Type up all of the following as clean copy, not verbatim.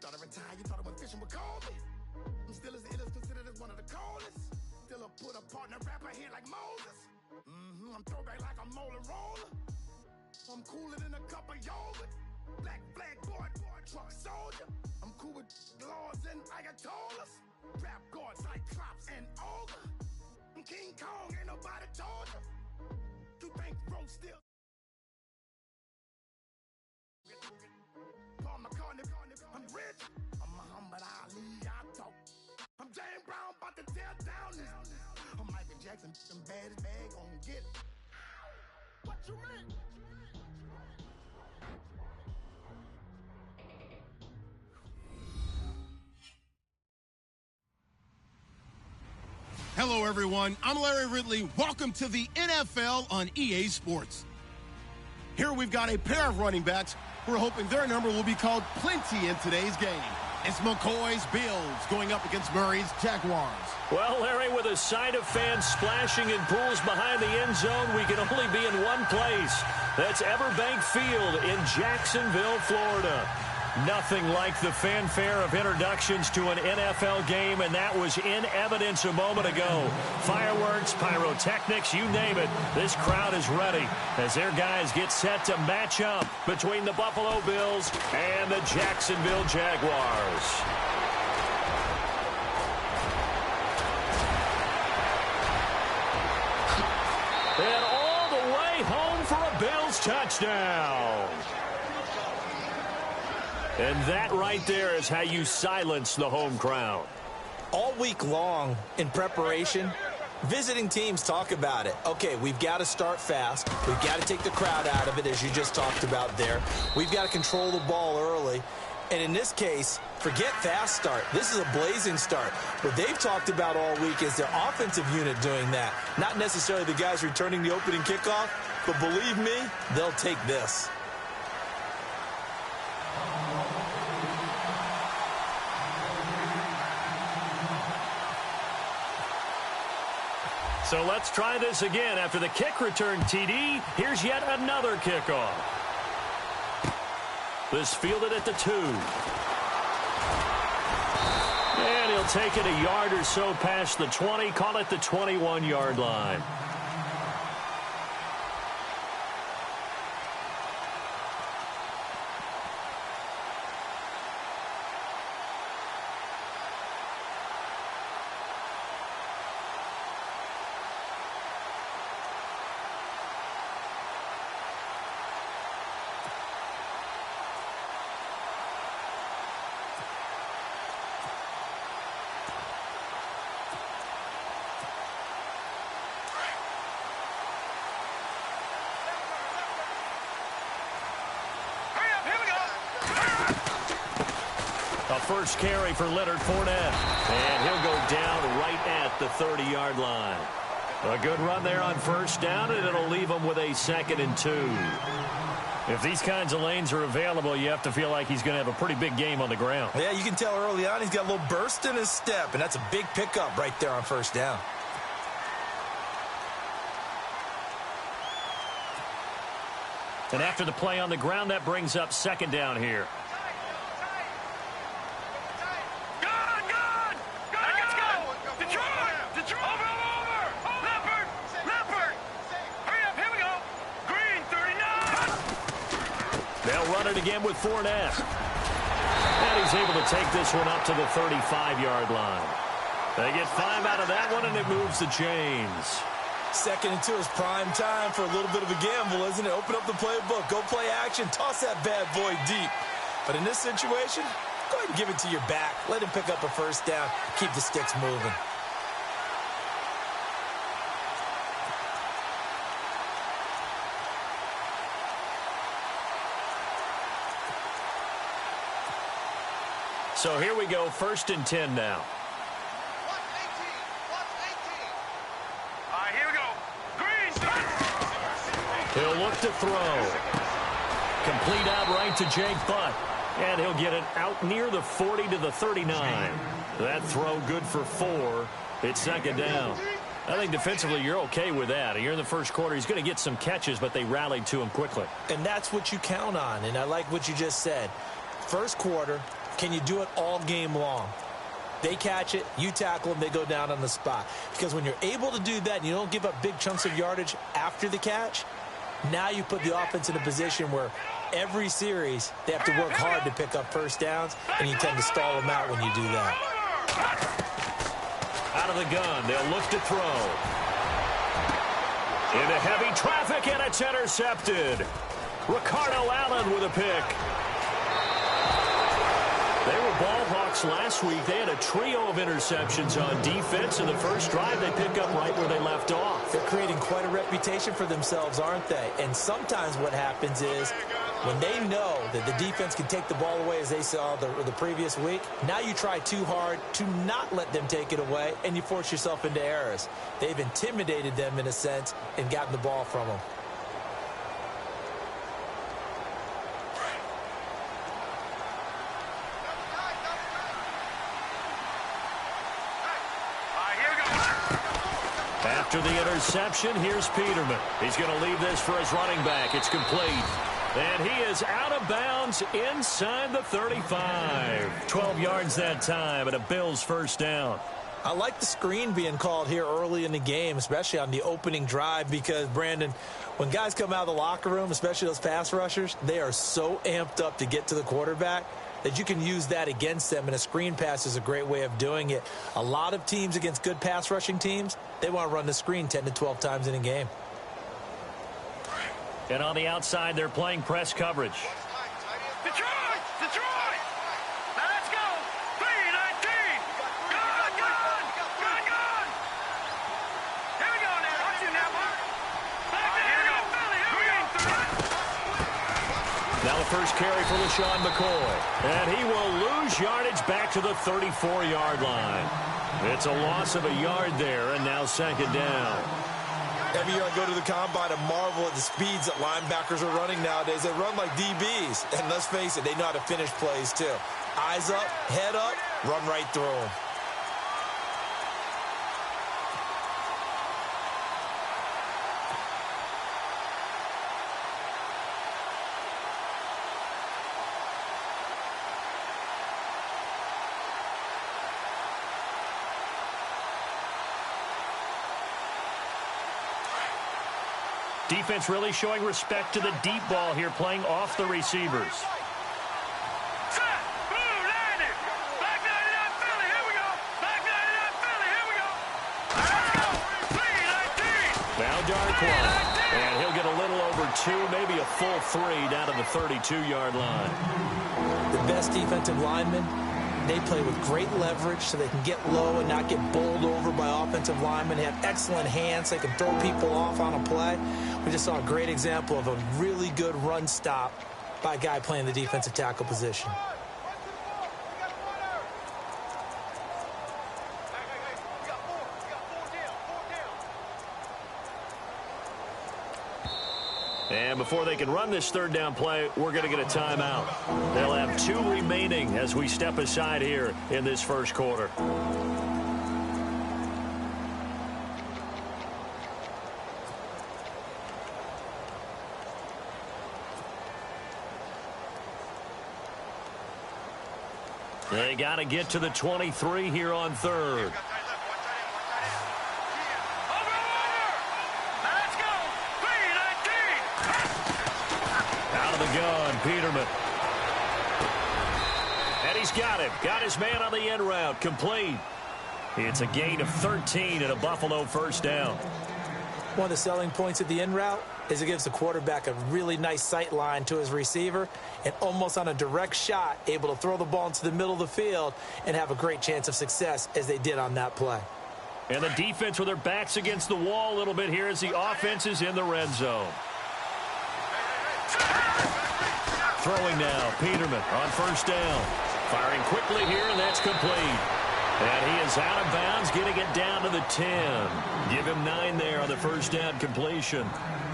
thought I retired, you thought I went fishing with Colby. I'm still as ill as considered as one of the coldest. Still a put a partner rapper here like Moses. I'm throwback like a molar roller. I'm cooler than a cup of yogurt. Black flag boy, truck soldier. I'm cool with laws and Ayatollahs. Rap god, Cyclops and Ogre. I'm King Kong, ain't nobody told you. You think Rome still? Paul McCartney, I'm rich. I'm Muhammad Ali, I talk. I'm James Brown, about to tear down this. I'm Michael Jackson, some baddest bag on get it. What you mean? Hello, everyone. I'm Larry Ridley. Welcome to the NFL on EA Sports. Here we've got a pair of running backs. We're hoping their number will be called plenty in today's game. It's McCoy's Bills going up against Murray's Jaguars. Well, Larry, with a sight of fans splashing in pools behind the end zone, we can only be in one place. That's Everbank Field in Jacksonville, Florida. Nothing like the fanfare of introductions to an NFL game, and that was in evidence a moment ago. Fireworks, pyrotechnics, you name it. This crowd is ready as their guys get set to match up between the Buffalo Bills and the Jacksonville Jaguars. And all the way home for a Bills touchdown. And that right there is how you silence the home crowd. All week long in preparation, visiting teams talk about it. Okay, we've got to start fast. We've got to take the crowd out of it, as you just talked about there. We've got to control the ball early. And in this case, forget fast start. This is a blazing start. What they've talked about all week is their offensive unit doing that. Not necessarily the guys returning the opening kickoff, but believe me, they'll take this. So let's try this again. After the kick return TD, here's yet another kickoff. This fielded at the 2. And he'll take it a yard or so past the 20, call it the 21-yard line. First carry for Leonard Fournette. And he'll go down right at the 30-yard line. A good run there on first down, and it'll leave him with a 2nd and 2. If these kinds of lanes are available, you have to feel like he's going to have a pretty big game on the ground. Yeah, you can tell early on he's got a little burst in his step, and that's a big pickup right there on first down. And after the play on the ground, that brings up 2nd down here. Again with Fournette. And he's able to take this one up to the 35-yard line. They get 5 out of that one, and it moves the chains. 2nd and 2 is prime time for a little bit of a gamble, isn't it? Open up the playbook, go play action, toss that bad boy deep. But in this situation, go ahead and give it to your back. Let him pick up a first down. Keep the sticks moving. So here we go, 1st and 10 now. All right, here we go. Green. He'll look to throw. Complete out right to Jake Butt. And he'll get it out near the 40 to the 39. That throw good for 4. It's 2nd down. I think defensively you're okay with that. You're in the first quarter. He's going to get some catches, but they rallied to him quickly. And that's what you count on. And I like what you just said. First quarter, Can you do it all game long? They catch it, you tackle them, they go down on the spot. Because when you're able to do that and you don't give up big chunks of yardage after the catch, now you put the offense in a position where every series they have to work hard to pick up first downs, and you tend to stall them out when you do that. Out of the gun, they'll look to throw. Into heavy traffic, and it's intercepted. Ricardo Allen with a pick. They were ball hawks last week. They had a trio of interceptions on defense. In the first drive, they pick up right where they left off. They're creating quite a reputation for themselves, aren't they? And sometimes what happens is when they know that the defense can take the ball away, as they saw the previous week, now you try too hard to not let them take it away, and you force yourself into errors. They've intimidated them, in a sense, and gotten the ball from them. After the interception, here's Peterman. He's going to leave this for his running back. It's complete. And he is out of bounds inside the 35. 12 yards that time, and a Bills first down. I like the screen being called here early in the game, especially on the opening drive, because, Brandon, when guys come out of the locker room, especially those pass rushers, they are so amped up to get to the quarterback that you can use that against them, and a screen pass is a great way of doing it. A lot of teams against good pass rushing teams, they want to run the screen 10 to 12 times in a game. And on the outside, they're playing press coverage. Detroit! Detroit! Now let's go! 3-19! Gun! Here we go now. Watch you now, Mark. Here we go. Now the first carry for LaShawn McCoy. And he will lose yardage back to the 34-yard line. It's a loss of a yard there, and now second down. Every year I go to the combine and marvel at the speeds that linebackers are running nowadays. They run like DBs. And let's face it, they know how to finish plays too. Eyes up, head up, run right through them. Defense really showing respect to the deep ball here, playing off the receivers. Set! Blue 90! Back 99 Philly, here we go! Back 99 Philly, here we go! Let's go! 3-19! Now Darkwa. And he'll get a little over 2, maybe a full 3 down to the 32-yard line. The best defensive linemen, they play with great leverage so they can get low and not get bowled over by offensive linemen. They have excellent hands. They can throw people off on a play. We just saw a great example of a really good run stop by a guy playing the defensive tackle position. And before they can run this third down play, we're going to get a timeout. They'll have 2 remaining as we step aside here in this first quarter. They got to get to the 23 here on third. Gun, Peterman. And he's got it. Got his man on the end route. Complete. It's a gain of 13 and a Buffalo first down. One of the selling points of the end route is it gives the quarterback a really nice sight line to his receiver and almost on a direct shot able to throw the ball into the middle of the field and have a great chance of success as they did on that play. And the defense with their backs against the wall a little bit here as the offense is in the red zone. Throwing now, Peterman on first down. Firing quickly here, and that's complete. And he is out of bounds, getting it down to the 10. Give him 9 there on the first down completion.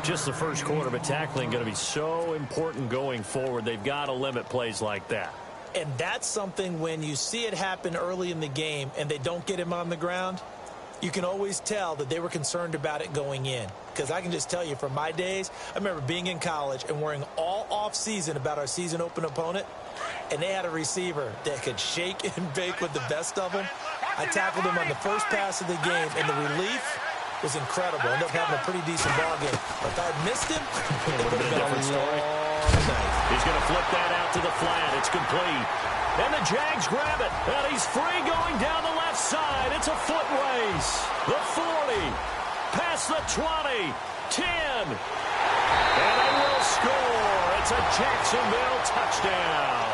Just the first quarter, but tackling going to be so important going forward. They've got to limit plays like that. And that's something when you see it happen early in the game and they don't get him on the ground, you can always tell that they were concerned about it going in. Because I can just tell you from my days, I remember being in college and worrying all off season about our season open opponent. and they had a receiver that could shake and bake with the best of them. I tackled him on the first pass of the game, and the relief was incredible. Ended up having a pretty decent ball game. But if I had missed him, it would have been a different story. He's going to flip that out to the flat. It's complete. And the Jags grab it. And he's free going down the left side. It's a foot race. The 40. Past the 20. 10. And they will score. It's a Jacksonville touchdown.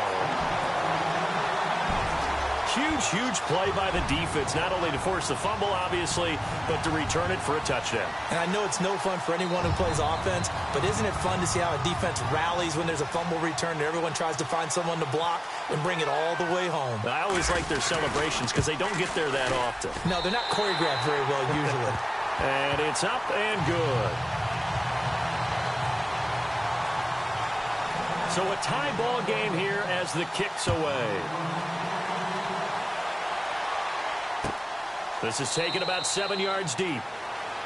Huge, huge play by the defense, not only to force the fumble, obviously, but to return it for a touchdown. And I know it's no fun for anyone who plays offense, but isn't it fun to see how a defense rallies when there's a fumble return and everyone tries to find someone to block and bring it all the way home? I always like their celebrations because they don't get there that often. No, they're not choreographed very well usually. And it's up and good. So a tie ball game here as the kick's away. This is taken about 7 yards deep.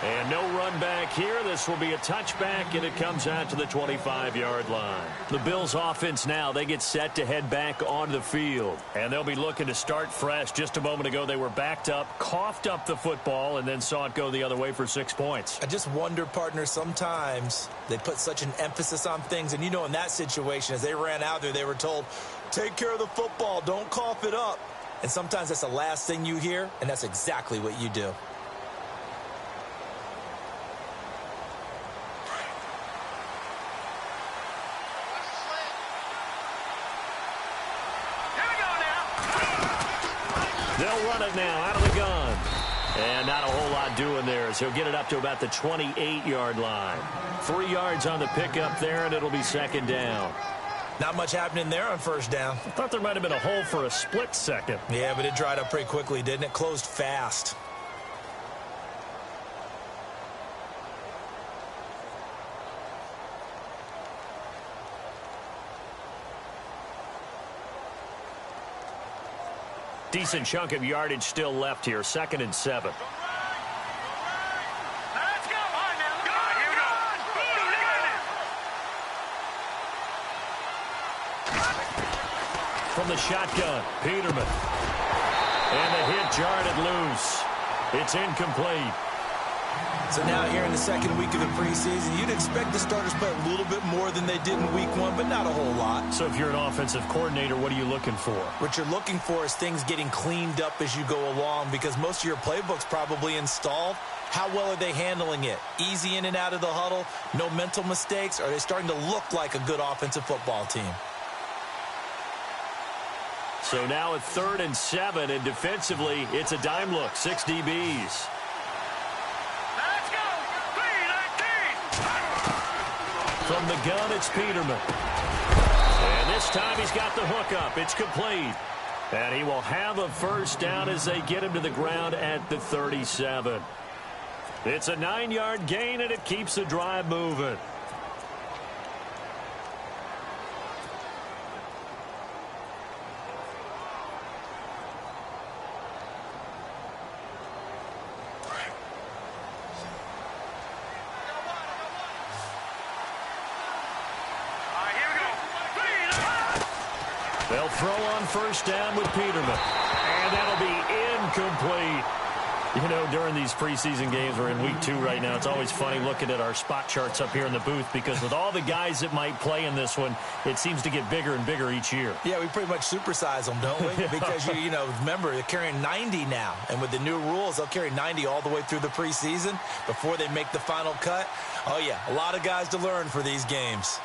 And no run back here. This will be a touchback, and it comes out to the 25-yard line. The Bills' offense now, they get set to head back onto the field. And they'll be looking to start fresh. Just a moment ago, they were backed up, coughed up the football, and then saw it go the other way for 6 points. I just wonder, partner, sometimes they put such an emphasis on things. And, you know, in that situation, as they ran out there, they were told, take care of the football, don't cough it up. And sometimes that's the last thing you hear, and that's exactly what you do. They'll run it now out of the gun. And not a whole lot doing there as he'll get it up to about the 28-yard line. 3 yards on the pickup there, and it'll be second down. Not much happening there on first down. I thought there might have been a hole for a split second. Yeah, but it dried up pretty quickly, didn't it? Closed fast. Decent chunk of yardage still left here. 2nd and 7. Let's go. All right, now. Go. Here we go. From the shotgun, Peterman. And the hit jarred it loose. It's incomplete. So now here in the second week of the preseason, you'd expect the starters to play a little bit more than they did in week 1, but not a whole lot. So if you're an offensive coordinator, what are you looking for? What you're looking for is things getting cleaned up as you go along, because most of your playbook's probably installed. How well are they handling it? Easy in and out of the huddle? No mental mistakes? Are they starting to look like a good offensive football team? So now at 3rd and 7, and defensively, it's a dime look. 6 DBs. From the gun, it's Peterman. And this time he's got the hook up. It's complete. And he will have a first down as they get him to the ground at the 37. It's a 9-yard gain, and it keeps the drive moving. They'll throw on first down with Peterman. And that'll be incomplete. You know, during these preseason games, we're in week 2 right now. It's always funny looking at our spot charts up here in the booth because with all the guys that might play in this one, it seems to get bigger and bigger each year. Yeah, we pretty much supersize them, don't we? Because, you know, remember, they're carrying 90 now. And with the new rules, they'll carry 90 all the way through the preseason before they make the final cut. Oh, yeah, a lot of guys to learn for these games.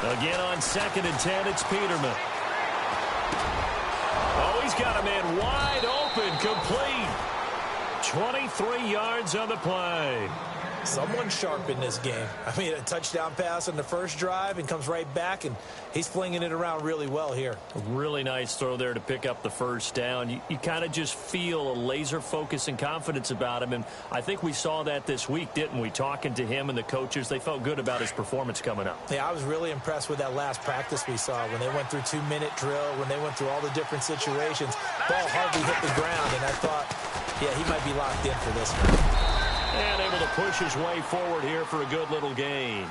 Again on 2nd and 10, it's Peterman. Oh, he's got a man wide open, complete. 23 yards on the play. Someone's sharp in this game. I mean, a touchdown pass on the first drive and comes right back, and he's flinging it around really well here. A really nice throw there to pick up the first down. You kind of just feel a laser focus and confidence about him, and I think we saw that this week, didn't we? Talking to him and the coaches, they felt good about his performance coming up. Yeah, I was really impressed with that last practice we saw when they went through 2-minute drill, when they went through all the different situations. Ball hardly hit the ground, and I thought, yeah, he might be locked in for this one. And able to push his way forward here for a good little gain.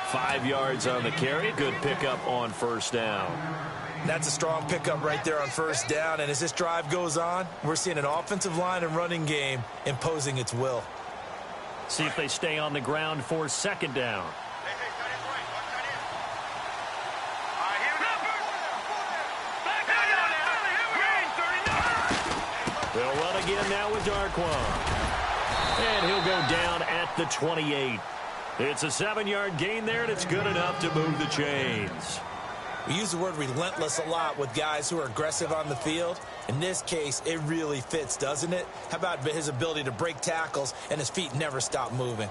5 yards on the carry. Good pickup on first down. That's a strong pickup right there on first down. And as this drive goes on, we're seeing an offensive line and running game imposing its will. See if they stay on the ground for second down. They'll run again now with Darquan. And he'll go down at the 28. It's a 7-yard gain there, and it's good enough to move the chains. We use the word relentless a lot with guys who are aggressive on the field. In this case, it really fits, doesn't it? How about his ability to break tackles and his feet never stop moving?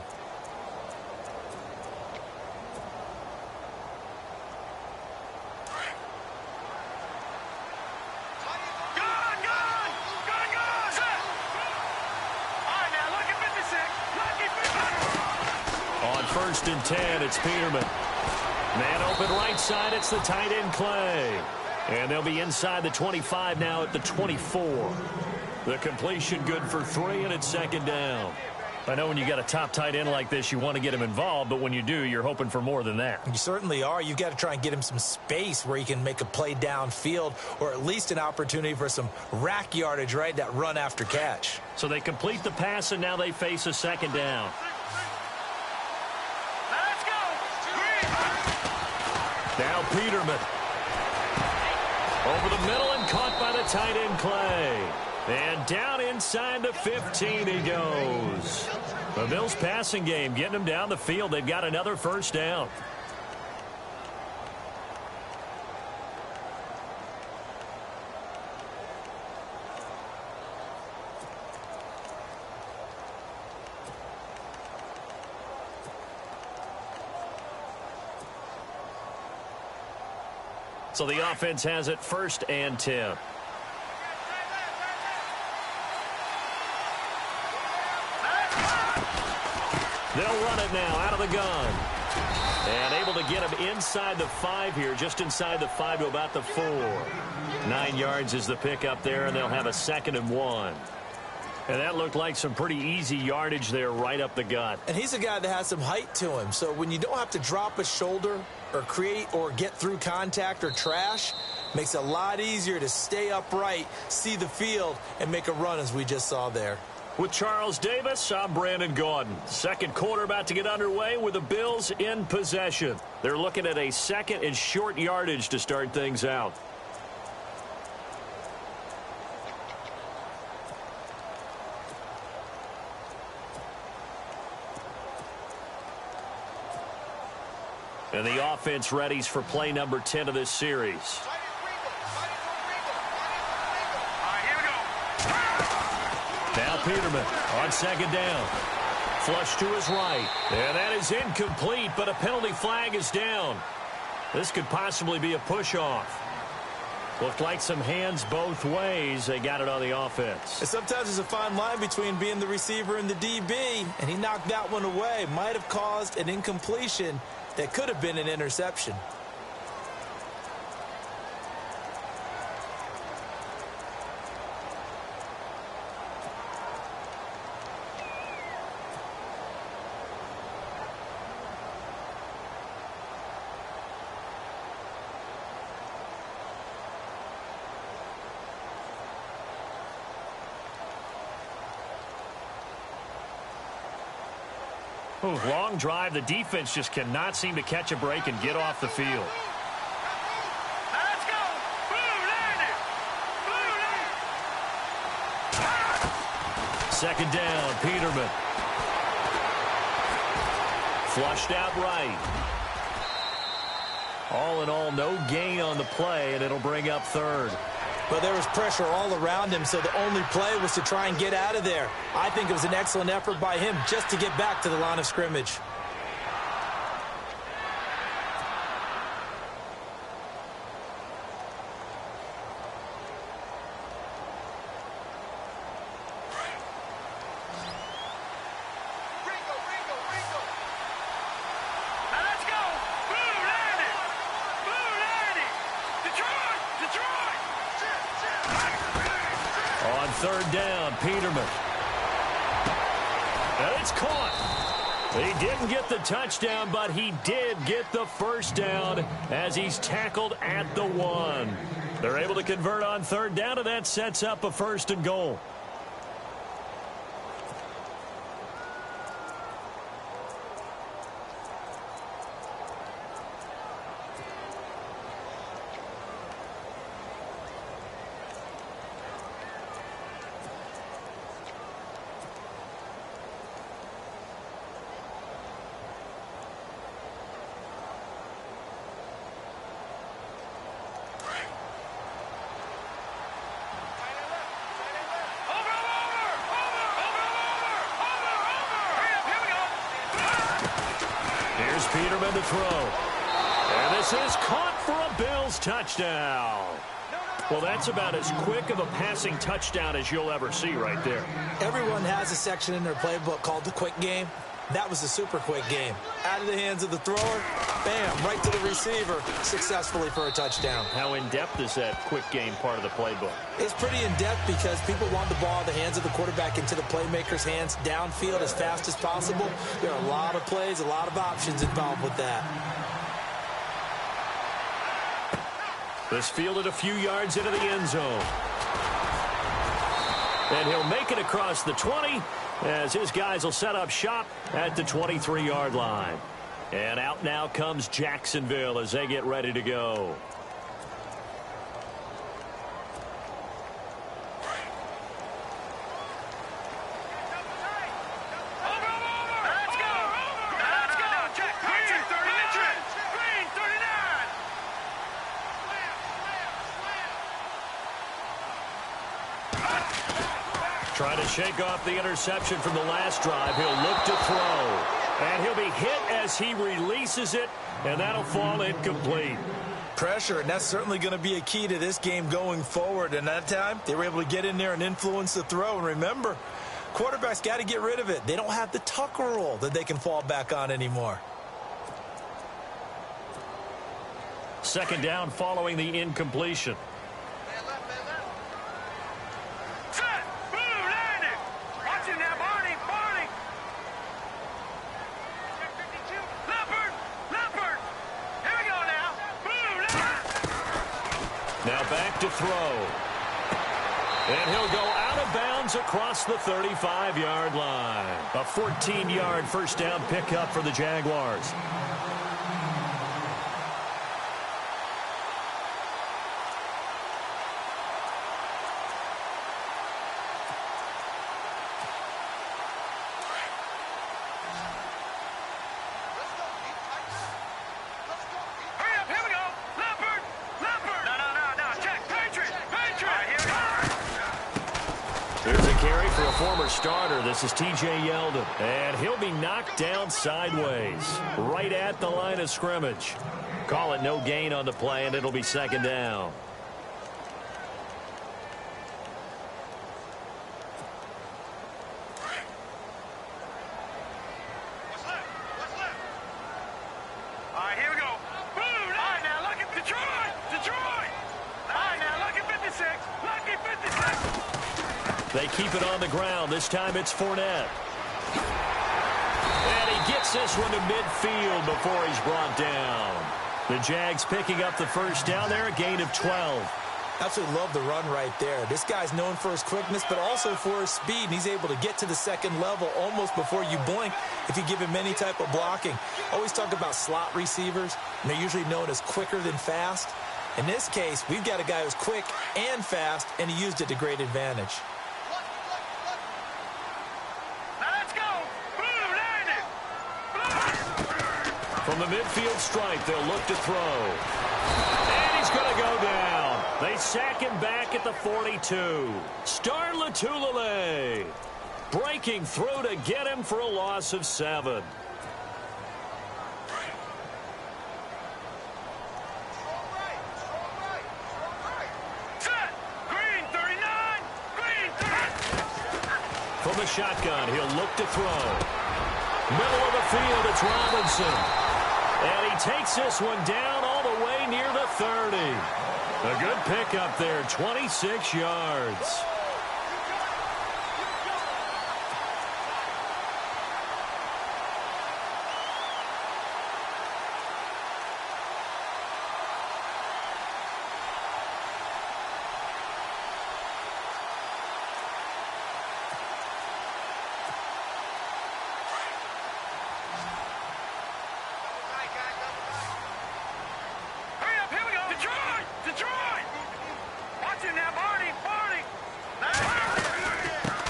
First and 10, it's Peterman. Man open right side, it's the tight end Clay. And they'll be inside the 25 now at the 24. The completion good for 3, and it's second down. I know when you got a top tight end like this, you want to get him involved, but when you do, you're hoping for more than that. You certainly are. You've got to try and get him some space where he can make a play downfield, or at least an opportunity for some rack yardage, right? That run after catch. So they complete the pass, and now they face a second down. Now Peterman. Over the middle and caught by the tight end Clay. And down inside the 15 he goes. The Bills passing game getting them down the field. They've got another first down. So the offense has it first and 10. They'll run it now out of the gun. And able to get him inside the 5 here, just inside the 5 to about the 4. 9 yards is the pickup there, and they'll have a 2nd and 1. And that looked like some pretty easy yardage there right up the gut. And he's a guy that has some height to him. So when you don't have to drop a shoulder or create or get through contact or trash, makes it a lot easier to stay upright, see the field, and make a run as we just saw there. With Charles Davis, I'm Brandon Gaudin. Second quarter about to get underway with the Bills in possession. They're looking at a 2nd and short yardage to start things out. And the offense readies for play number 10 of this series. Now Peterman on second down. Flush to his right. And that is incomplete, but a penalty flag is down. This could possibly be a push-off. Looked like some hands both ways. They got it on the offense. And sometimes there's a fine line between being the receiver and the DB, and he knocked that one away. Might have caused an incompletion that could have been an interception. Long drive. The defense just cannot seem to catch a break and get off the field. Let's go. Second down, Peterman. Flushed out right. All in all, no gain on the play, and it'll bring up third. But there was pressure all around him, so the only play was to try and get out of there. I think it was an excellent effort by him just to get back to the line of scrimmage. Third down, Peterman. And it's caught. He didn't get the touchdown, but he did get the first down as he's tackled at the 1. They're able to convert on third down, and that sets up a 1st and goal. Peterman to throw. And this is caught for a Bills touchdown. Well, that's about as quick of a passing touchdown as you'll ever see right there. Everyone has a section in their playbook called the quick game. That was a super quick game. Out of the hands of the thrower, bam, right to the receiver, successfully for a touchdown. How in-depth is that quick game part of the playbook? It's pretty in-depth because people want the ball in the hands of the quarterback into the playmaker's hands downfield as fast as possible. There are a lot of plays, a lot of options involved with that. This fielded a few yards into the end zone. And he'll make it across the 20 as his guys will set up shop at the 23-yard line. And out now comes Jacksonville as they get ready to go. Trying to shake off the interception from the last drive. He'll look to throw. And he'll be hit as he releases it, and that'll fall incomplete. Pressure, and that's certainly going to be a key to this game going forward. And that time, they were able to get in there and influence the throw. And remember, quarterbacks got to get rid of it. They don't have the Tucker rule that they can fall back on anymore. Second down following the incompletion. Now back to throw. And he'll go out of bounds across the 35-yard line. A 14-yard first down pickup for the Jaguars. Former starter, this is T.J. Yeldon, and he'll be knocked down sideways, right at the line of scrimmage. Call it no gain on the play, and it'll be second down. What's left? All right, here we go. Boom! All right, now look at Detroit! All right, now look at 56. Lucky 56. They keep it on the ground. This time it's Fournette. And he gets this one to midfield before he's brought down. The Jags picking up the first down there, a gain of 12. Absolutely love the run right there. This guy's known for his quickness, but also for his speed, and he's able to get to the second level almost before you blink if you give him any type of blocking. Always talk about slot receivers, and they're usually known as quicker than fast. In this case, we've got a guy who's quick and fast, and he used it to great advantage. From the midfield stripe, they'll look to throw. And he's going to go down. They sack him back at the 42. Star Latulele breaking through to get him for a loss of 7. From the shotgun, he'll look to throw. Middle of the field, it's Robinson. And he takes this one down all the way near the 30. A good pickup there, 26 yards.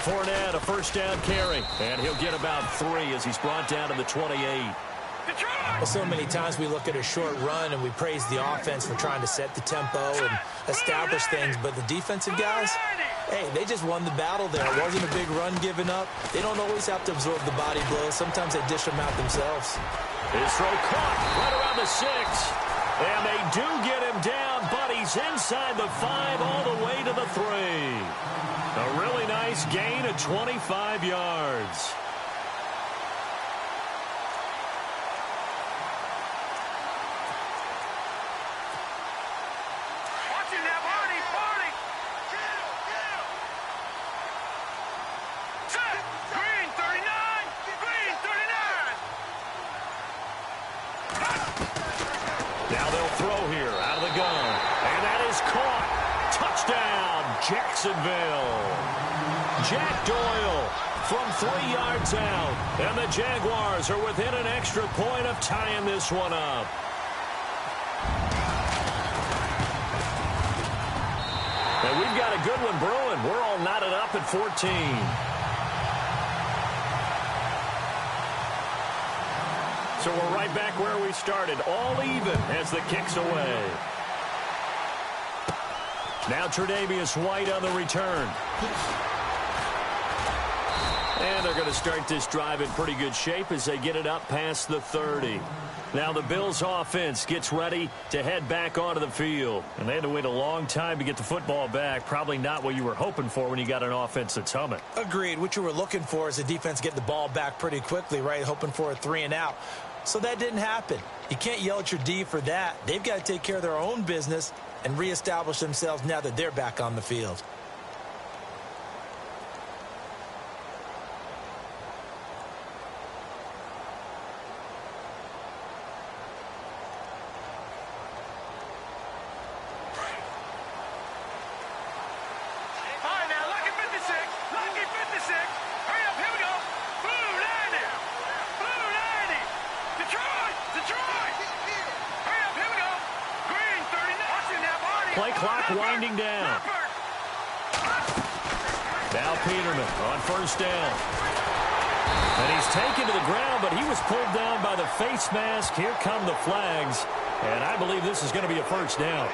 Fournette, a first down carry, and he'll get about 3 as he's brought down to the 28. Well, so many times we look at a short run and we praise the offense for trying to set the tempo and establish things, but the defensive guys, hey, they just won the battle there. It wasn't a big run given up. They don't always have to absorb the body blows. Sometimes they dish them out themselves. His throw caught right around the 6. And they do get him down, but he's inside the 5 all the way to the 3. A really nice gain of 25 yards. Watching that Barney. Set. Green 39. Green 39. Now they'll throw here out of the gun. And that is caught. Touchdown, Jacksonville. Jack Doyle from 3 yards out. And the Jaguars are within an extra point of tying this one up. And we've got a good one brewing. We're all knotted up at 14. So we're right back where we started, all even as the kick's away. Now Tre'Davious White on the return. And they're going to start this drive in pretty good shape as they get it up past the 30. Now the Bills offense gets ready to head back onto the field. And they had to wait a long time to get the football back. Probably not what you were hoping for when you got an offense that's humming. Agreed. What you were looking for is the defense getting the ball back pretty quickly, right? Hoping for a 3 and out. So that didn't happen. You can't yell at your D for that. They've got to take care of their own business and reestablish themselves now that they're back on the field. Play clock winding down. Now Peterman on first down. And he's taken to the ground, but he was pulled down by the face mask. Here come the flags. And I believe this is going to be a first down.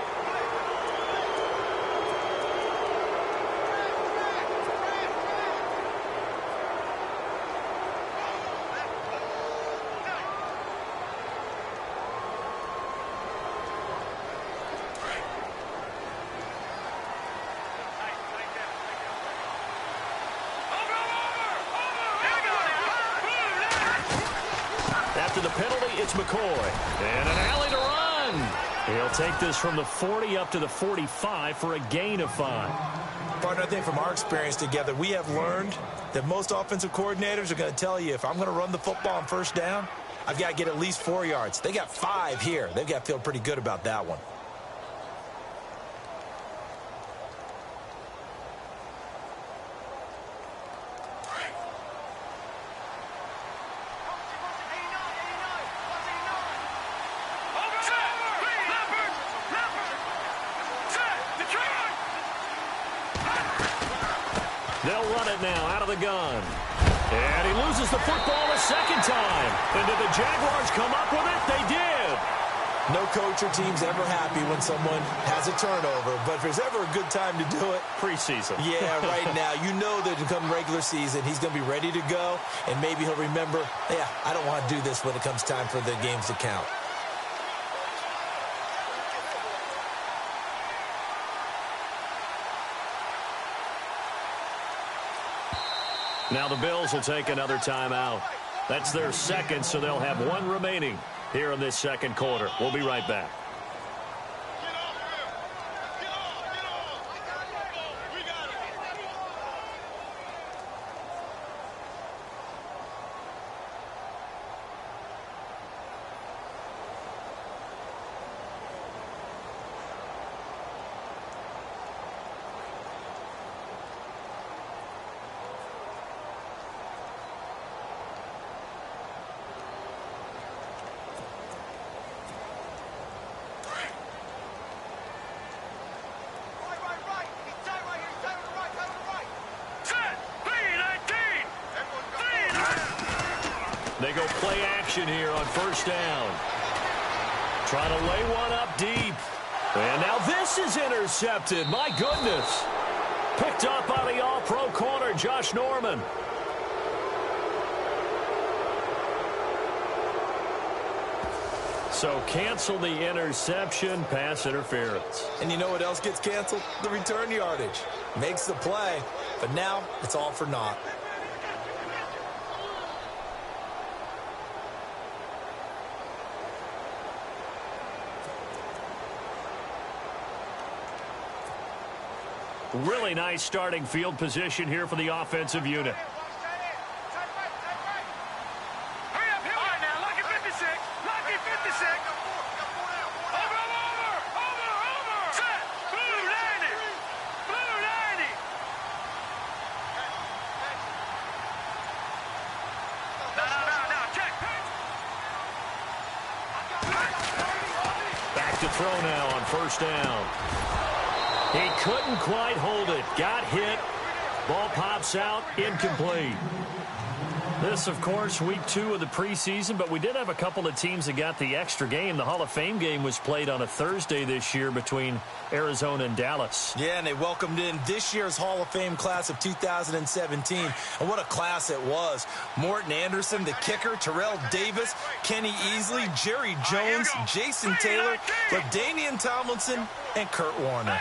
After the penalty, it's McCoy. And an alley to run. He'll take this from the 40 up to the 45 for a gain of 5. Partner, I think from our experience together, we have learned that most offensive coordinators are going to tell you, if I'm going to run the football on first down, I've got to get at least 4 yards. They got 5 here. They've got to feel pretty good about that one. They'll run it now out of the gun. And he loses the football a second time. And did the Jaguars come up with it? They did. No coach or team's ever happy when someone has a turnover, but if there's ever a good time to do it, preseason. Yeah, right now. You know that come regular season, he's going to be ready to go, and maybe he'll remember, yeah, I don't want to do this when it comes time for the games to count. Now the Bills will take another timeout. That's their second, so they'll have one remaining here in this second quarter. We'll be right back. They go play action here on first down. Trying to lay one up deep. And now this is intercepted. My goodness. Picked up by the all-pro corner, Josh Norman. So cancel the interception, pass interference. And you know what else gets canceled? The return yardage. Makes the play, but now it's all for naught. Really nice starting field position here for the offensive unit. Hurry up, all right, now, lucky 56. Lucky 56. Over. Set. Blue 90. Blue 90. No, check. Back to throw now on first down. He couldn't quite hold it. Got hit. Ball pops out. Incomplete. This, of course, week 2 of the preseason, but we did have a couple of teams that got the extra game. The Hall of Fame game was played on a Thursday this year between Arizona and Dallas. Yeah, and they welcomed in this year's Hall of Fame class of 2017. And what a class it was. Morton Anderson, the kicker, Terrell Davis, Kenny Easley, Jerry Jones, Jason Taylor, LaDainian Tomlinson, and Kurt Warner.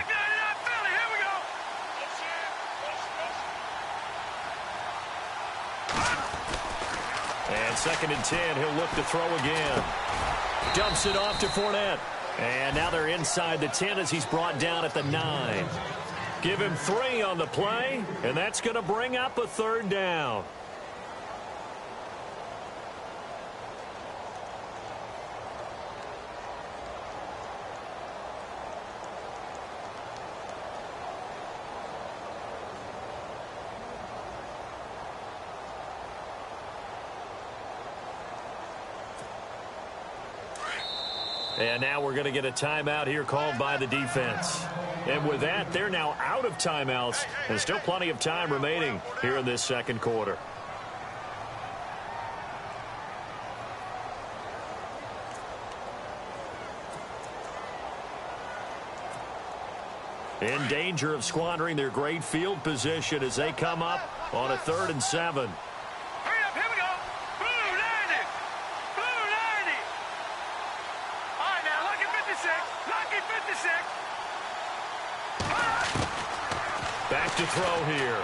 And 2nd and 10, he'll look to throw again. Dumps it off to Fournette. And now they're inside the 10 as he's brought down at the 9. Give him 3 on the play, and that's going to bring up a 3rd down. And now we're going to get a timeout here called by the defense. And with that, they're now out of timeouts, and still plenty of time remaining here in this second quarter. In danger of squandering their great field position as they come up on a 3rd and 7. Back to throw here.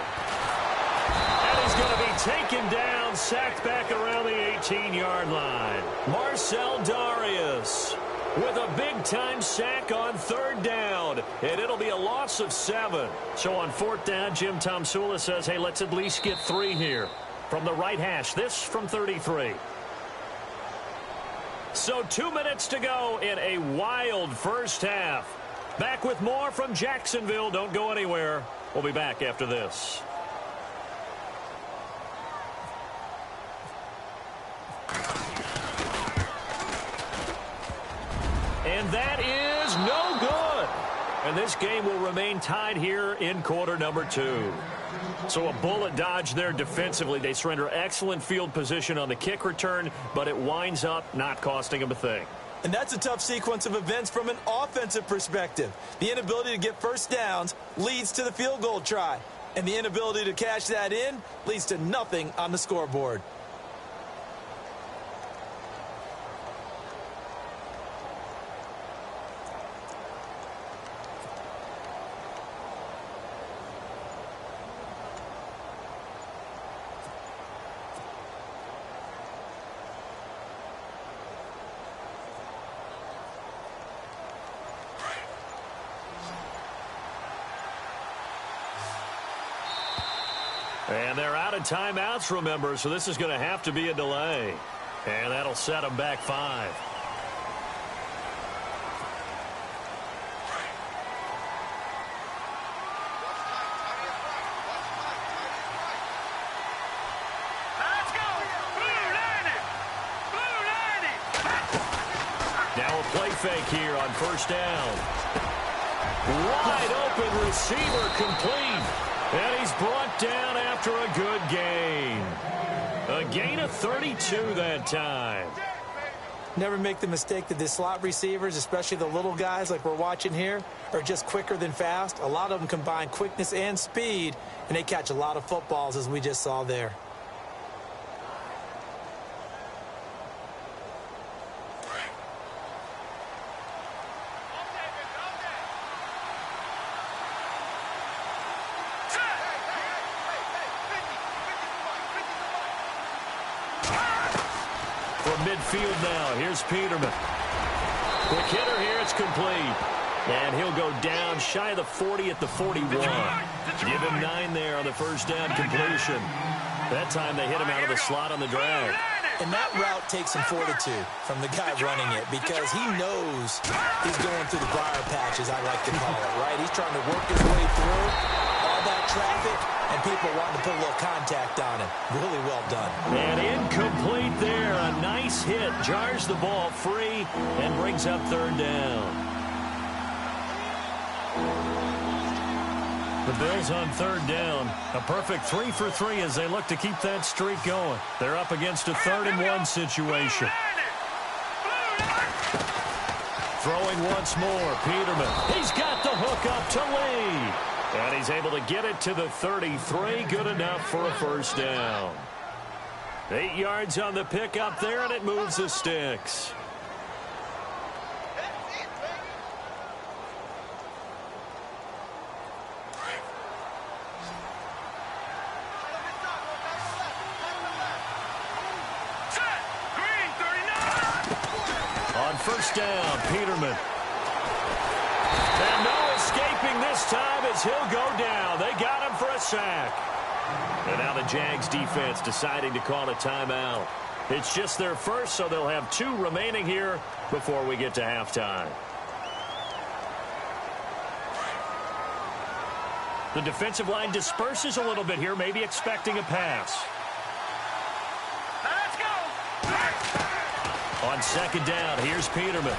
And he's going to be taken down, sacked back around the 18-yard line. Marcel Darius with a big-time sack on 3rd down. And it'll be a loss of 7. So on 4th down, Jim Tomsula says, hey, let's at least get 3 here. From the right hash, this from 33. So 2 minutes to go in a wild first half. Back with more from Jacksonville. Don't go anywhere. We'll be back after this. And that is no good. And this game will remain tied here in quarter number 2. So a bullet dodge there defensively. They surrender excellent field position on the kick return, but it winds up not costing them a thing. And that's a tough sequence of events from an offensive perspective. The inability to get first downs leads to the field goal try. And the inability to cash that in leads to nothing on the scoreboard. And they're out of timeouts, remember, so this is going to have to be a delay. And that'll set them back 5. Let's go! Blue 90! Blue 90! Now a play fake here on first down. Wide open receiver complete. And he's brought down after a good gain. A gain of 32 that time. Never make the mistake that the slot receivers, especially the little guys like we're watching here, are just quicker than fast. A lot of them combine quickness and speed, and they catch a lot of footballs, as we just saw there. Midfield now. Here's Peterman. Quick hitter here. It's complete. And he'll go down shy of the 40 at the 41. Give him 9 there on the first down completion. That time they hit him out of the slot on the drag. And that route takes some fortitude from the guy running it because he knows he's going through the briar patch, as I like to call it, right? He's trying to work his way through all that traffic, and people wanting to put a little contact on him. Really well done. And incomplete there. A nice hit. Jars the ball free and brings up third down. The Bills on third down. A perfect 3 for 3 as they look to keep that streak going. They're up against a 3rd-and-1 situation. Throwing once more. Peterman. He's got the hook up to Lee. And he's able to get it to the 33. Good enough for a first down. 8 yards on the pickup there, and it moves the sticks. On first down, Peterman. And no escaping this time as he'll go down. They got him for a sack. And now the Jags defense deciding to call a timeout. It's just their first, so they'll have 2 remaining here before we get to halftime. The defensive line disperses a little bit here, maybe expecting a pass. Let's go! On second down, here's Peterman.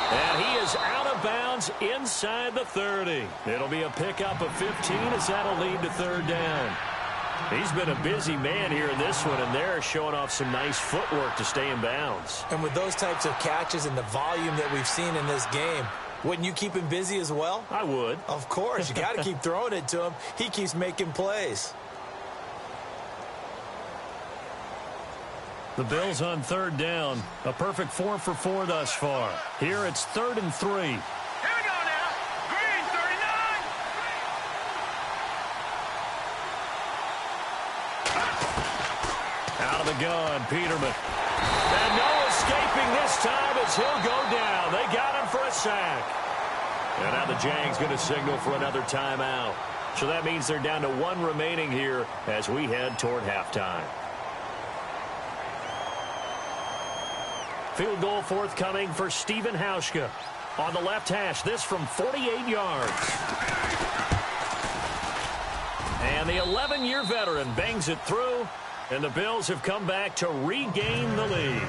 And he is out of bounds inside the 30. It'll be a pickup of 15 as that'll lead to third down. He's been a busy man here in this one, and they're showing off some nice footwork to stay in bounds. And with those types of catches and the volume that we've seen in this game, wouldn't you keep him busy as well? I would. Of course. You got to keep throwing it to him. He keeps making plays. The Bills on third down. A perfect 4 for 4 thus far. Here it's 3rd and 3. Here we go now. Green 39. Out of the gun, Peterman. And no escaping this time as he'll go down. They got him for a sack. And now the Jags going to signal for another timeout. So that means they're down to 1 remaining here as we head toward halftime. Field goal forthcoming for Stephen Hauschka. On the left hash, this from 48 yards. And the 11-year veteran bangs it through, and the Bills have come back to regain the lead.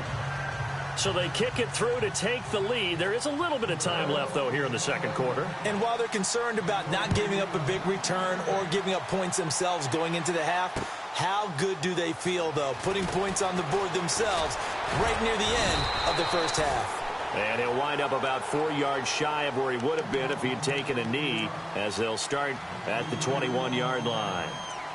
So they kick it through to take the lead. There is a little bit of time left, though, here in the second quarter. And while they're concerned about not giving up a big return or giving up points themselves going into the half, how good do they feel, though, putting points on the board themselves right near the end of the first half. And he'll wind up about 4 yards shy of where he would have been if he had taken a knee, as they'll start at the 21-yard line.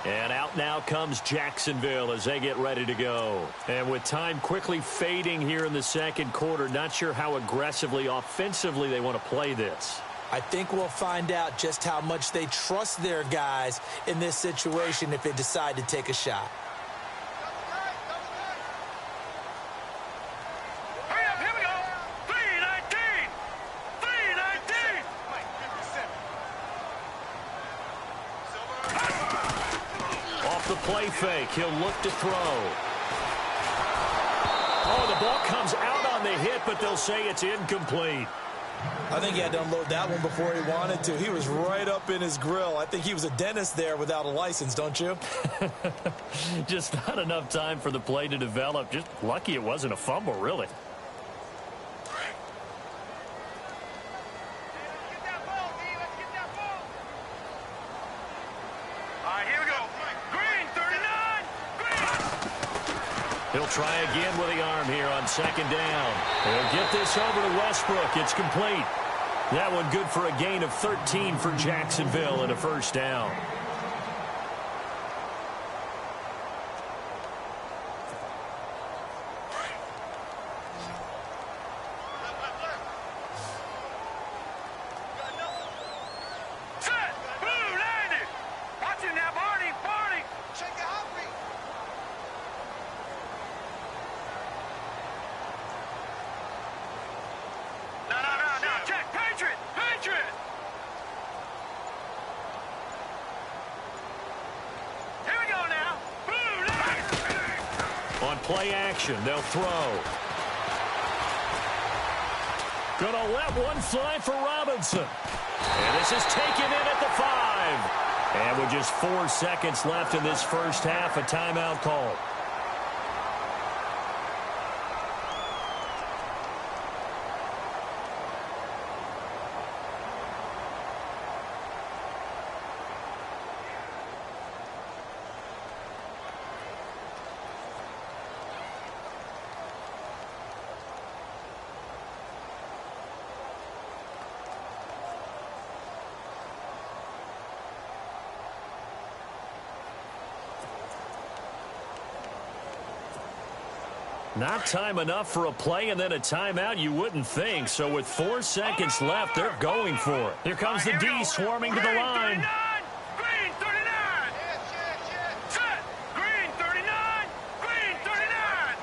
And out now comes Jacksonville as they get ready to go. And with time quickly fading here in the second quarter, not sure how aggressively, offensively they want to play this. I think we'll find out just how much they trust their guys in this situation if they decide to take a shot. Hurry up, here we go. 319. 319. Off the play fake, he'll look to throw. Oh, the ball comes out on the hit, but they'll say it's incomplete. I think he had to unload that one before he wanted to. He was right up in his grill. I think he was a dentist there without a license, don't you? Just not enough time for the play to develop. Just lucky it wasn't a fumble, really. Get that ball, D. Let's get that ball. All right, here we go. Green, 39. Green. He'll try again with the arm here on second down. He'll get this over to Westbrook. It's complete. That one good for a gain of 13 for Jacksonville and a first down. Set. Blue, landed. Watch it now, Barney. Barney. Shake it off me. No. Check. Patriot. Here we go now. Blue, landed. On play action, they'll throw. Gonna let one fly for Robinson. And this is taken in at the 5. And with just 4 seconds left in this first half, a timeout call. Not time enough for a play and then a timeout, you wouldn't think. So with 4 seconds left, they're going for it. Here comes the D swarming to the line. Green 39. Set. Green 39. Green 39.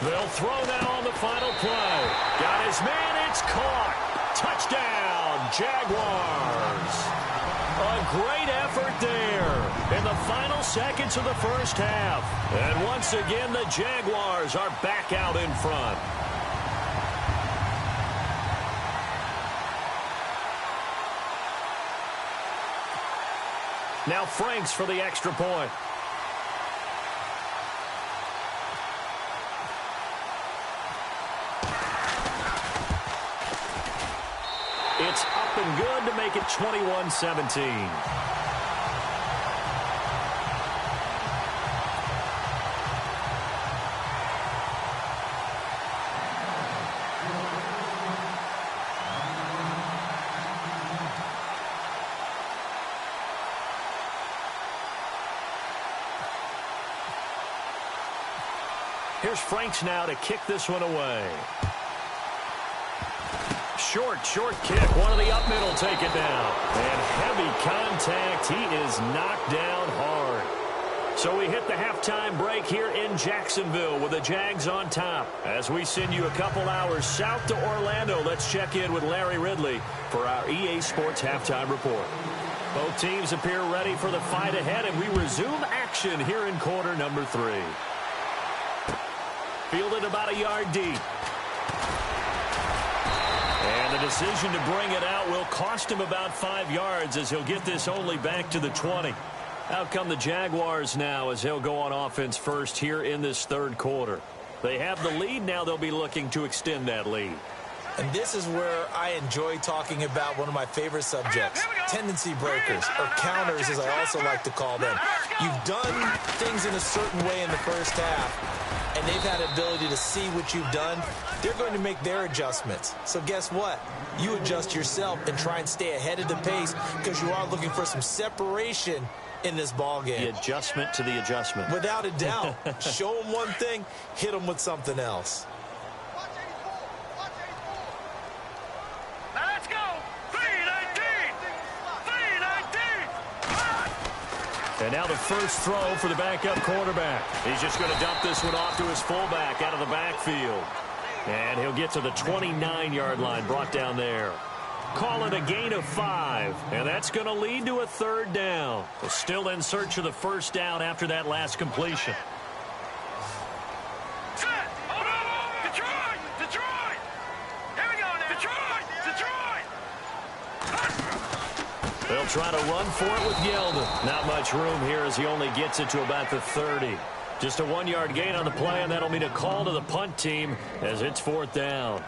They'll throw now on the final play. Got his man, it's caught. Touchdown, Jaguars. A great effort there in the final seconds of the first half. And once again, the Jaguars are back out in front. Now Franks for the extra point. It's up and good to make it 21-17. Here's Franks now to kick this one away. Short kick. One of the up middle take it down. And heavy contact. He is knocked down hard. So we hit the halftime break here in Jacksonville with the Jags on top. As we send you a couple hours south to Orlando, let's check in with Larry Ridley for our EA Sports halftime report. Both teams appear ready for the fight ahead, and we resume action here in quarter number 3. Fielded about a yard deep. And the decision to bring it out will cost him about 5 yards as he'll get this only back to the 20. Out come the Jaguars now as they'll go on offense first here in this third quarter. They have the lead. Now they'll be looking to extend that lead. And this is where I enjoy talking about one of my favorite subjects, tendency breakers, or counters as I also like to call them. You've done things in a certain way in the first half, and they've had the ability to see what you've done. They're going to make their adjustments. So guess what? You adjust yourself and try and stay ahead of the pace because you are looking for some separation in this ball game. The adjustment to the adjustment. Without a doubt. Show them one thing, hit them with something else. Now let's go. 319. 319. And now the first throw for the backup quarterback. He's just going to dump this one off to his fullback out of the backfield. And he'll get to the 29-yard line, brought down there. Call it a gain of 5, and that's going to lead to a third down. Still in search of the first down after that last completion. Set. Hold on. Detroit. Detroit. Here we go now. Detroit. Detroit. They'll try to run for it with Yeldon. Not much room here as he only gets it to about the 30. Just a 1-yard gain on the play, and that'll mean a call to the punt team as it's 4th down.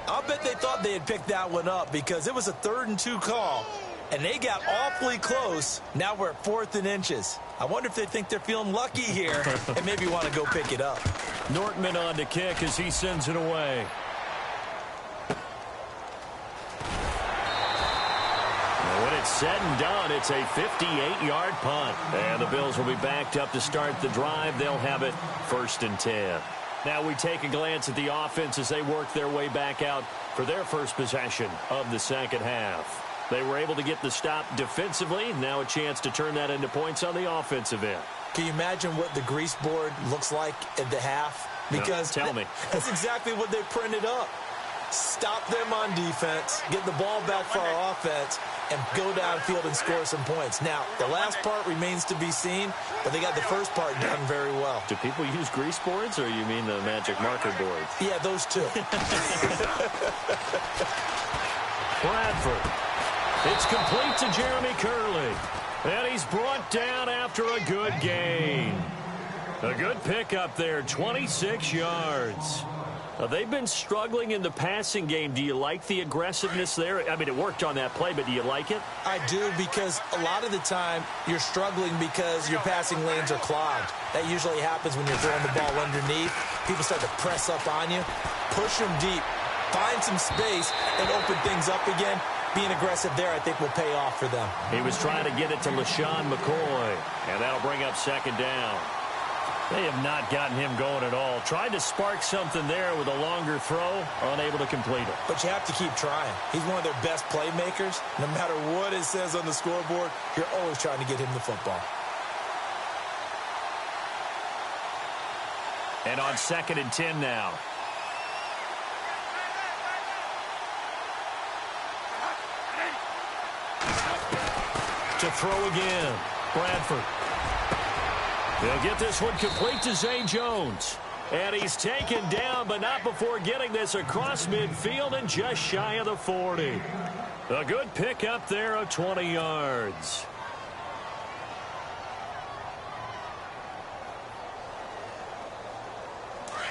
I'll bet they thought they had picked that one up because it was a 3rd and 2 call, and they got awfully close. Now we're at 4th and inches. I wonder if they think they're feeling lucky here and maybe want to go pick it up. Nortman on to kick as he sends it away. When it's said and done, it's a 58-yard punt. And the Bills will be backed up to start the drive. They'll have it 1st and 10. Now we take a glance at the offense as they work their way back out for their first possession of the second half. They were able to get the stop defensively. Now a chance to turn that into points on the offensive end. Can you imagine what the grease board looks like at the half? Because no, tell me. That's exactly what they printed up. Stop them on defense, get the ball back for our offense, and go downfield and score some points. Now, the last part remains to be seen, but they got the first part done very well. Do people use grease boards, or you mean the magic marker boards? Yeah, those two. Bradford. It's complete to Jeremy Curley. And he's brought down after a good gain. A good pickup there, 26 yards. They've been struggling in the passing game. Do you like the aggressiveness there? I mean, it worked on that play, but do you like it? I do, because a lot of the time you're struggling because your passing lanes are clogged. That usually happens when you're throwing the ball underneath. People start to press up on you. Push them deep. Find some space and open things up again. Being aggressive there, I think, will pay off for them. He was trying to get it to LaShawn McCoy, and that'll bring up 2nd down. They have not gotten him going at all. Tried to spark something there with a longer throw, unable to complete it. But you have to keep trying. He's one of their best playmakers. No matter what it says on the scoreboard, you're always trying to get him the football. And on 2nd and 10 now. To throw again, Bradford. They'll get this one complete to Zay Jones. And he's taken down, but not before getting this across midfield and just shy of the 40. A good pickup there of 20 yards.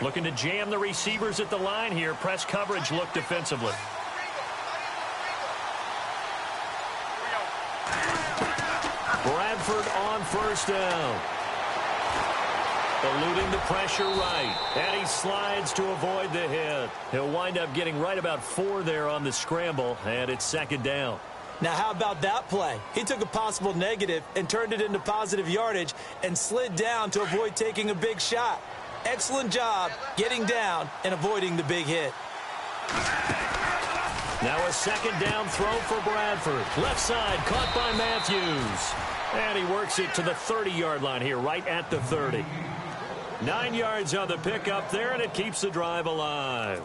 Looking to jam the receivers at the line here. Press coverage look defensively. Bradford on 1st down. Eluding the pressure right. And he slides to avoid the hit. He'll wind up getting right about 4 there on the scramble, and it's 2nd down. Now, how about that play? He took a possible negative and turned it into positive yardage and slid down to avoid taking a big shot. Excellent job getting down and avoiding the big hit. Now a 2nd down throw for Bradford. Left side, caught by Matthews. And he works it to the 30-yard line here, right at the 30. 9 yards on the pickup there, and it keeps the drive alive.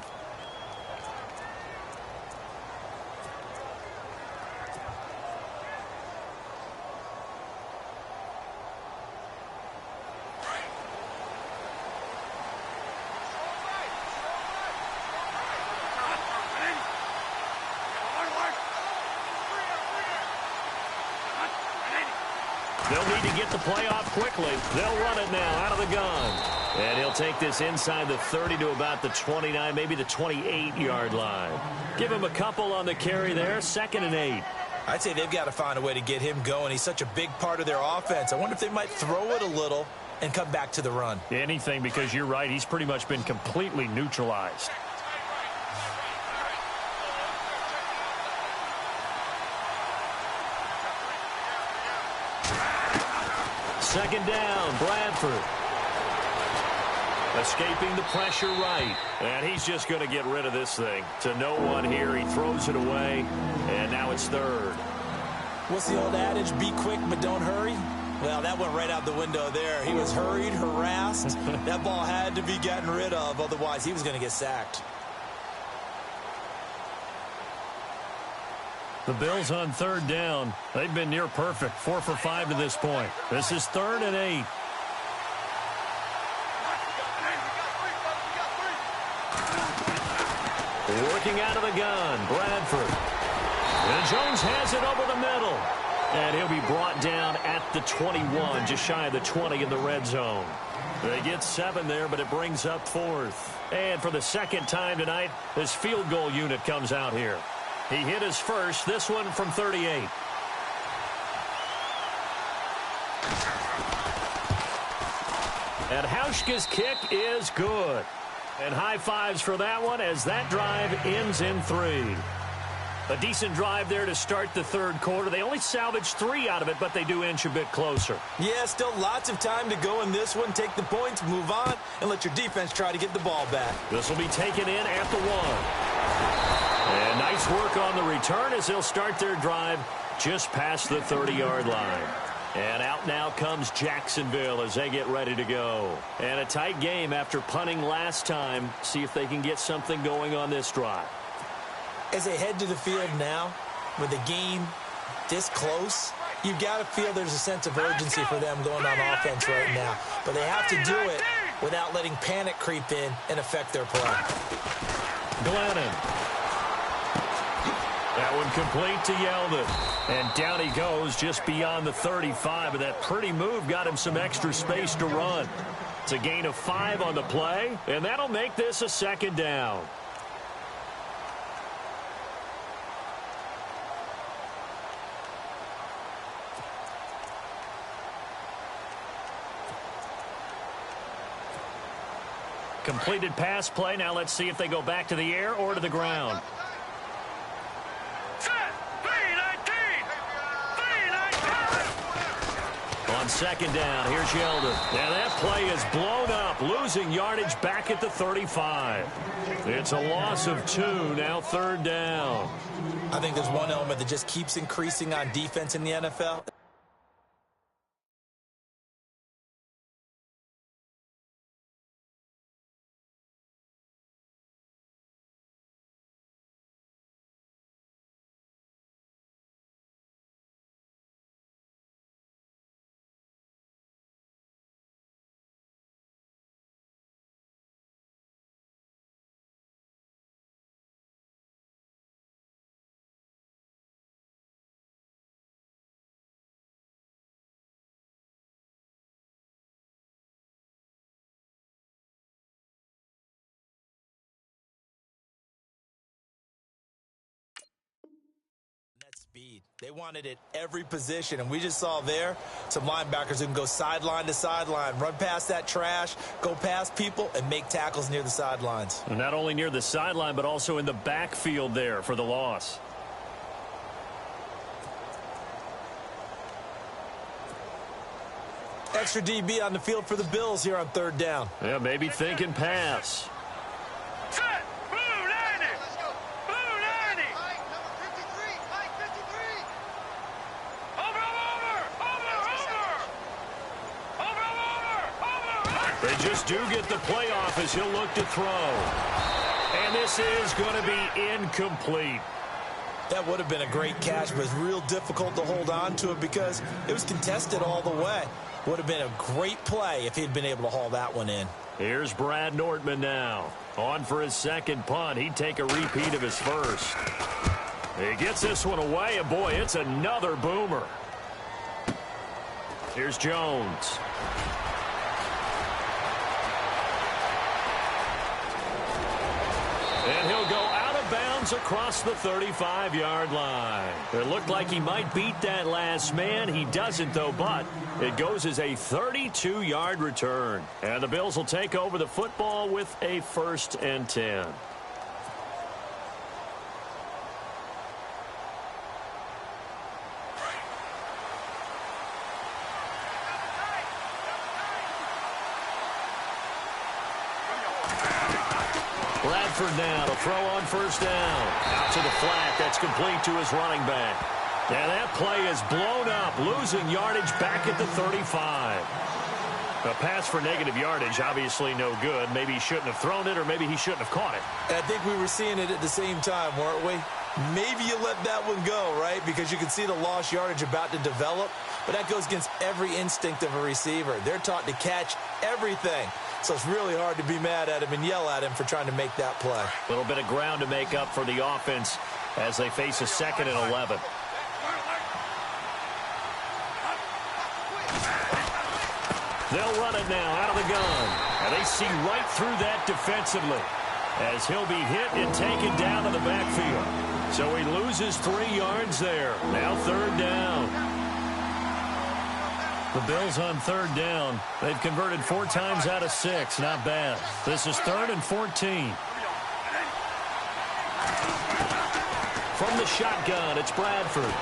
They'll need to get the play off quickly. They'll run it now out of the gun. And he'll take this inside the 30 to about the 29, maybe the 28-yard line. Give him a couple on the carry there, 2nd and 8. I'd say they've got to find a way to get him going. He's such a big part of their offense. I wonder if they might throw it a little and come back to the run. Anything, because you're right. He's pretty much been completely neutralized. Second down, Bradford. Escaping the pressure right. And he's just going to get rid of this thing. To no one here. He throws it away. And now it's 3rd. What's the old adage? Be quick, but don't hurry? Well, that went right out the window there. He was hurried, harassed. That ball had to be gotten rid of. Otherwise, he was going to get sacked. The Bills on 3rd down. They've been near perfect. 4 for 5 to this point. This is 3rd and 8. Working out of the gun, Bradford. And Jones has it over the middle. And he'll be brought down at the 21, just shy of the 20 in the red zone. They get 7 there, but it brings up 4th. And for the 2nd time tonight, this field goal unit comes out here. He hit his first, this one from 38. And Hauschka's kick is good. And high fives for that one as that drive ends in 3. A decent drive there to start the 3rd quarter. They only salvaged 3 out of it, but they do inch a bit closer. Yeah, still lots of time to go in this one. Take the points, move on, and let your defense try to get the ball back. This will be taken in at the 1. And nice work on the return as they'll start their drive just past the 30-yard line. And out now comes Jacksonville as they get ready to go. And a tight game after punting last time. See if they can get something going on this drive. As they head to the field now, with the game this close, you've got to feel there's a sense of urgency for them going on offense right now. But they have to do it without letting panic creep in and affect their play. Glennon. That one complete to Yeldon. And down he goes just beyond the 35. But that pretty move got him some extra space to run. It's a gain of 5 on the play. And that'll make this a 2nd down. Completed pass play. Now let's see if they go back to the air or to the ground. On 2nd down, here's Yeldon. And that play is blown up, losing yardage back at the 35. It's a loss of 2, now 3rd down. I think there's one element that just keeps increasing on defense in the NFL. Speed. They wanted it every position, and we just saw there some linebackers who can go sideline to sideline, run past that trash, go past people, and make tackles near the sidelines. And not only near the sideline, but also in the backfield there for the loss. Extra DB on the field for the Bills here on 3rd down. Yeah, maybe thinking pass. They just do get the playoff as he'll look to throw. And this is going to be incomplete. That would have been a great catch, but it's real difficult to hold on to it because it was contested all the way. Would have been a great play if he'd been able to haul that one in. Here's Brad Nortman now. On for his 2nd punt. He'd take a repeat of his first. He gets this one away, and boy, it's another boomer. Here's Jones. And he'll go out of bounds across the 35-yard line. It looked like he might beat that last man. He doesn't, though, but it goes as a 32-yard return. And the Bills will take over the football with a 1st and 10. Bradford now to throw on 1st down. Out to the flat. That's complete to his running back. And that play is blown up, losing yardage back at the 35. A pass for negative yardage, obviously no good. Maybe he shouldn't have thrown it, or maybe he shouldn't have caught it. I think we were seeing it at the same time, weren't we? Maybe you let that one go, right? Because you can see the lost yardage about to develop. But that goes against every instinct of a receiver. They're taught to catch everything. So it's really hard to be mad at him and yell at him for trying to make that play. A little bit of ground to make up for the offense as they face a 2nd and 11. They'll run it now out of the gun. And they see right through that defensively as he'll be hit and taken down in the backfield. So he loses 3 yards there. Now 3rd down. The Bills on 3rd down. They've converted 4 times out of 6. Not bad. This is 3rd and 14. From the shotgun, it's Bradford.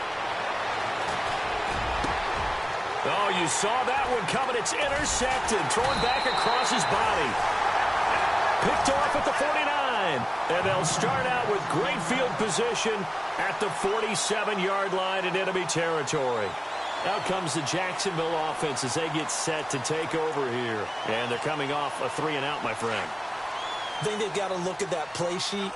Oh, you saw that one coming. It's intercepted. Thrown back across his body. Picked off at the 49. And they'll start out with great field position at the 47-yard line in enemy territory. Out comes the Jacksonville offense as they get set to take over here. And they're coming off a 3-and-out, my friend. I think they've got to look at that play sheet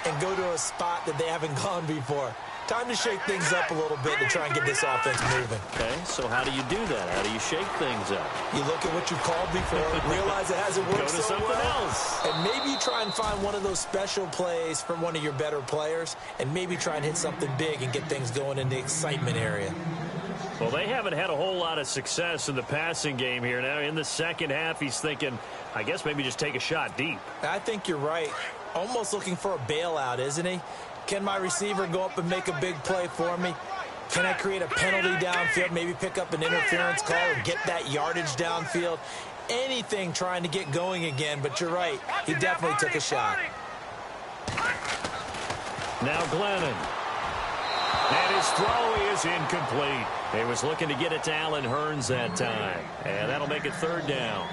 and go to a spot that they haven't gone before. Time to shake things up a little bit to try and get this offense moving. Okay, so how do you do that? How do you shake things up? You look at what you called before, realize it hasn't worked Go to so something well, else. and maybe try and find one of those special plays from one of your better players, and maybe try and hit something big and get things going in the excitement area. Well, they haven't had a whole lot of success in the passing game here. Now, in the second half, he's thinking, I guess maybe just take a shot deep. I think you're right. Almost looking for a bailout, isn't he? Can my receiver go up and make a big play for me? Can I create a penalty downfield, maybe pick up an interference call or get that yardage downfield? Anything trying to get going again, but you're right. He definitely took a shot. Now Glennon. And his throw is incomplete. He was looking to get it to Allen Hurns that time. And that'll make it 3rd down.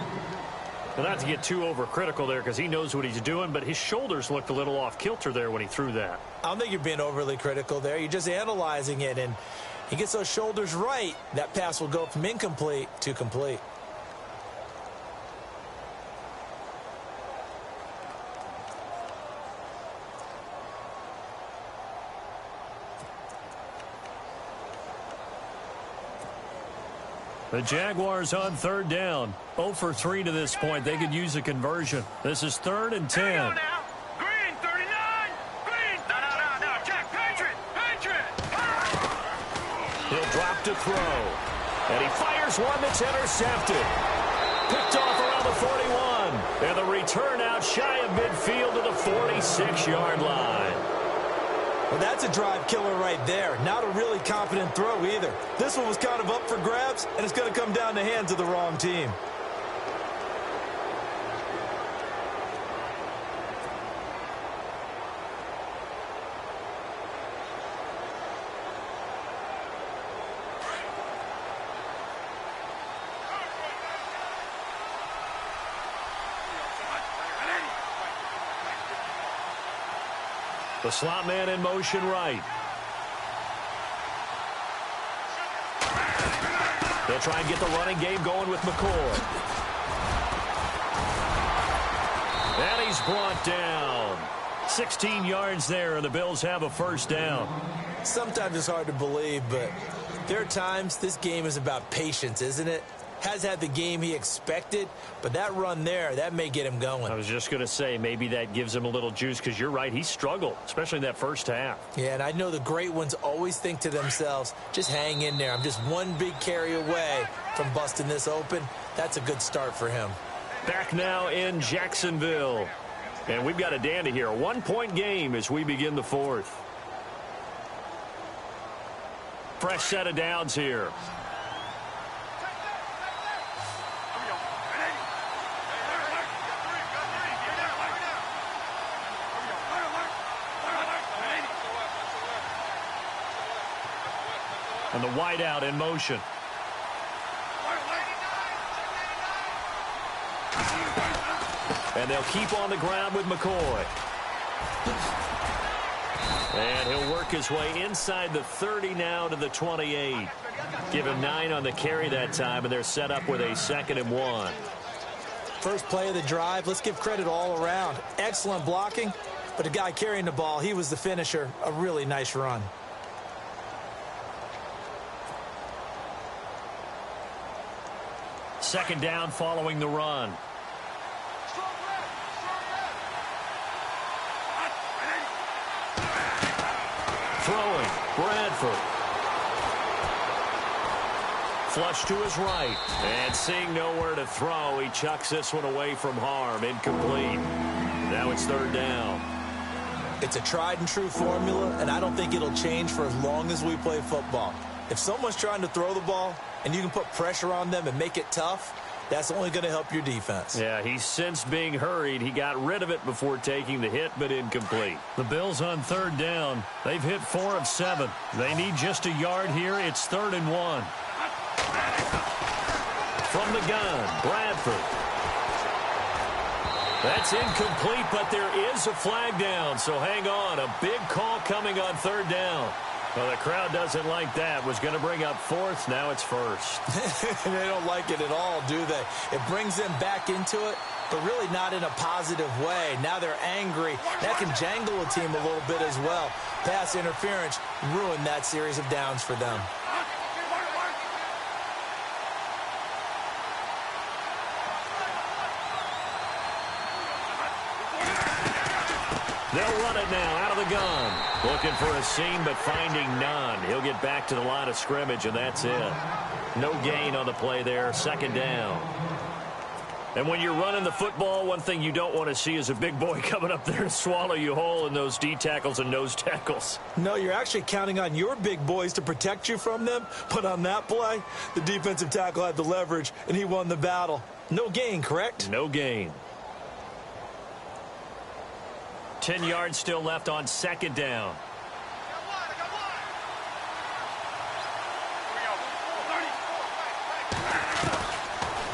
Well, not to get too overcritical there because he knows what he's doing, but his shoulders looked a little off kilter there when he threw that. I don't think you're being overly critical there. You're just analyzing it, and he gets those shoulders right. That pass will go from incomplete to complete. The Jaguars on 3rd down. 0 for 3 to this point. They could use a conversion. This is 3rd and 10. Green, 39. Green. No. Check. Patriot. He'll drop to throw. And he fires one that's intercepted. Picked off around the 41. And the return out shy of midfield to the 46-yard line. Well, that's a drive killer right there. Not a really confident throw either. This one was kind of up for grabs, and it's going to come down the hands of the wrong team. The slot man in motion right. They'll try and get the running game going with McCoy. And he's brought down. 16 yards there, and the Bills have a 1st down. Sometimes it's hard to believe, but there are times this game is about patience, isn't it? has had the game he expected, but that run there, that may get him going. I was just going to say, maybe that gives him a little juice, because you're right, he struggled, especially in that first half. Yeah, and I know the great ones always think to themselves, just hang in there. I'm just one big carry away from busting this open. That's a good start for him. Back now in Jacksonville. And we've got a dandy here. A 1-point game as we begin the fourth. Fresh set of downs here. And the wideout in motion. And they'll keep on the ground with McCoy. And he'll work his way inside the 30 now to the 28. Give him 9 on the carry that time, and they're set up with a 2nd and 1. First play of the drive, let's give credit all around. Excellent blocking, but the guy carrying the ball, he was the finisher. A really nice run. Second down following the run. Throwing, Bradford. Flush to his right. And seeing nowhere to throw, he chucks this one away from harm. Incomplete. Now it's 3rd down. It's a tried and true formula, and I don't think it'll change for as long as we play football. If someone's trying to throw the ball and you can put pressure on them and make it tough, that's only going to help your defense. Yeah, he's since being hurried. He got rid of it before taking the hit, but incomplete. The Bills on 3rd down. They've hit 4 of 7. They need just a yard here. It's 3rd and 1. From the gun, Bradford. That's incomplete, but there is a flag down, so hang on. A big call coming on 3rd down. Well, the crowd doesn't like that. Was going to bring up 4th. Now it's 1st. They don't like it at all, do they? It brings them back into it, but really not in a positive way. Now they're angry. That can jangle a team a little bit as well. Pass interference ruined that series of downs for them. They'll run it now out of the gun. Looking for a seam, but finding none. He'll get back to the line of scrimmage, and that's it. No gain on the play there. 2nd down. And when you're running the football, one thing you don't want to see is a big boy coming up there and swallow you whole in those D tackles and nose tackles. No, you're actually counting on your big boys to protect you from them. But on that play, the defensive tackle had the leverage, and he won the battle. No gain, correct? No gain. 10 yards still left on 2nd down.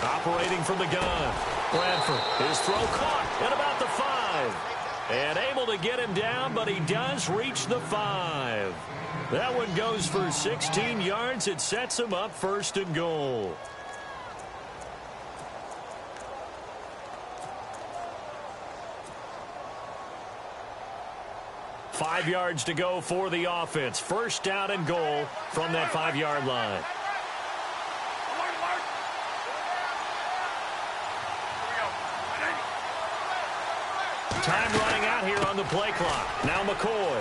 Operating from the gun. Bradford, his throw caught at about the 5. And able to get him down, but he does reach the 5. That one goes for 16 yards. It sets him up 1st and goal. Five yards to go for the offense. 1st down and goal from that 5-yard line. Time running out here on the play clock. Now McCoy.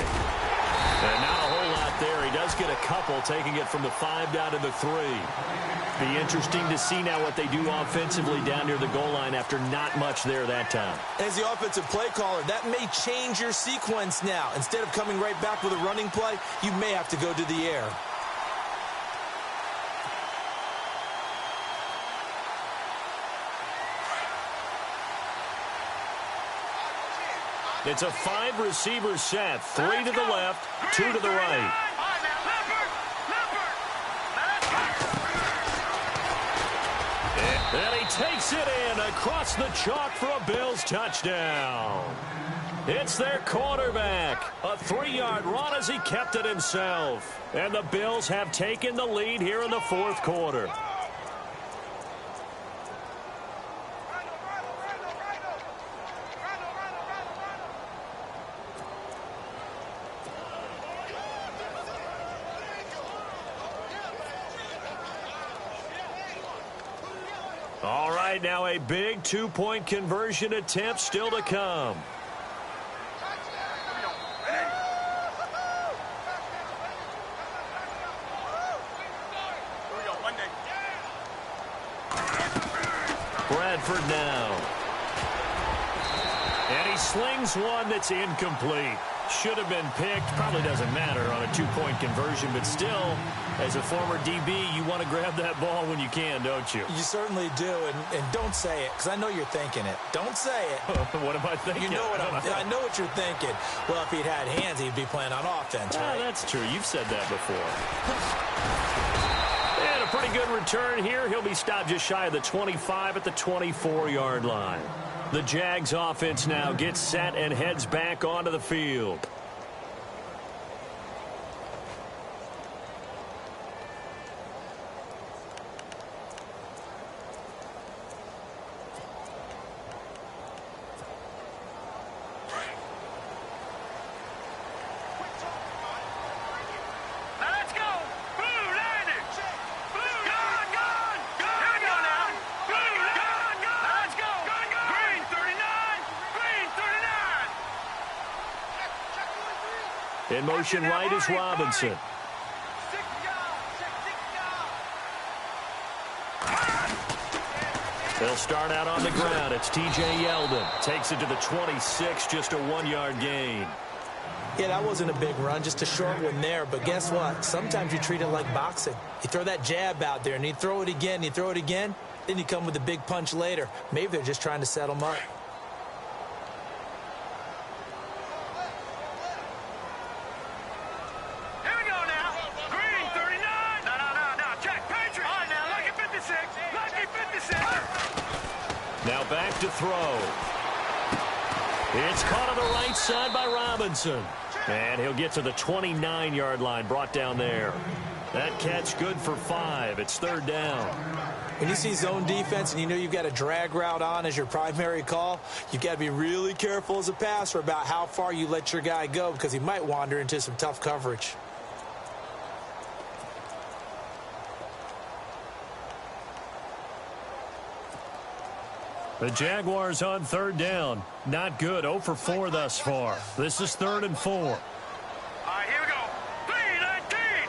And not a whole lot there. He does get a couple, taking it from the 5 down to the 3. Be interesting to see now what they do offensively down near the goal line after not much there that time. As the offensive play caller, that may change your sequence now. Instead of coming right back with a running play, you may have to go to the air. It's a 5-receiver set. 3 to the left, 2 to the right. And he takes it in across the chalk for a Bills touchdown. It's their quarterback. A 3-yard run as he kept it himself. And the Bills have taken the lead here in the 4th quarter. All right, now a big two-point conversion attempt still to come. Bradford now. And he slings one that's incomplete. Should have been picked. Probably doesn't matter on a two-point conversion, but still, as a former DB, you want to grab that ball when you can, don't you? You certainly do, and don't say it, because I know you're thinking it. Don't say it. What am I thinking? You know what I know what you're thinking. Well, if he'd had hands, he'd be playing on offense, right? That's true. You've said that before. And a pretty good return here. He'll be stopped just shy of the 25 at the 24-yard line. The Jags offense now gets set and heads back onto the field. In motion right is Robinson. They'll start out on the ground. It's T.J. Yeldon. Takes it to the 26, just a 1-yard gain. Yeah, that wasn't a big run, just a short one there. But guess what? Sometimes you treat it like boxing. You throw that jab out there, and you throw it again, you throw it again, then you come with a big punch later. Maybe they're just trying to settle him up. Now back to throw. It's caught on the right side by Robinson. And he'll get to the 29-yard line, brought down there. That catch good for 5. It's third down. When you see zone defense and you know you've got a drag route on as your primary call, you've got to be really careful as a passer about how far you let your guy go because he might wander into some tough coverage. The Jaguars on third down. Not good. 0 for 4 thus far. This is 3rd and 4. All right, here we go. 3-19.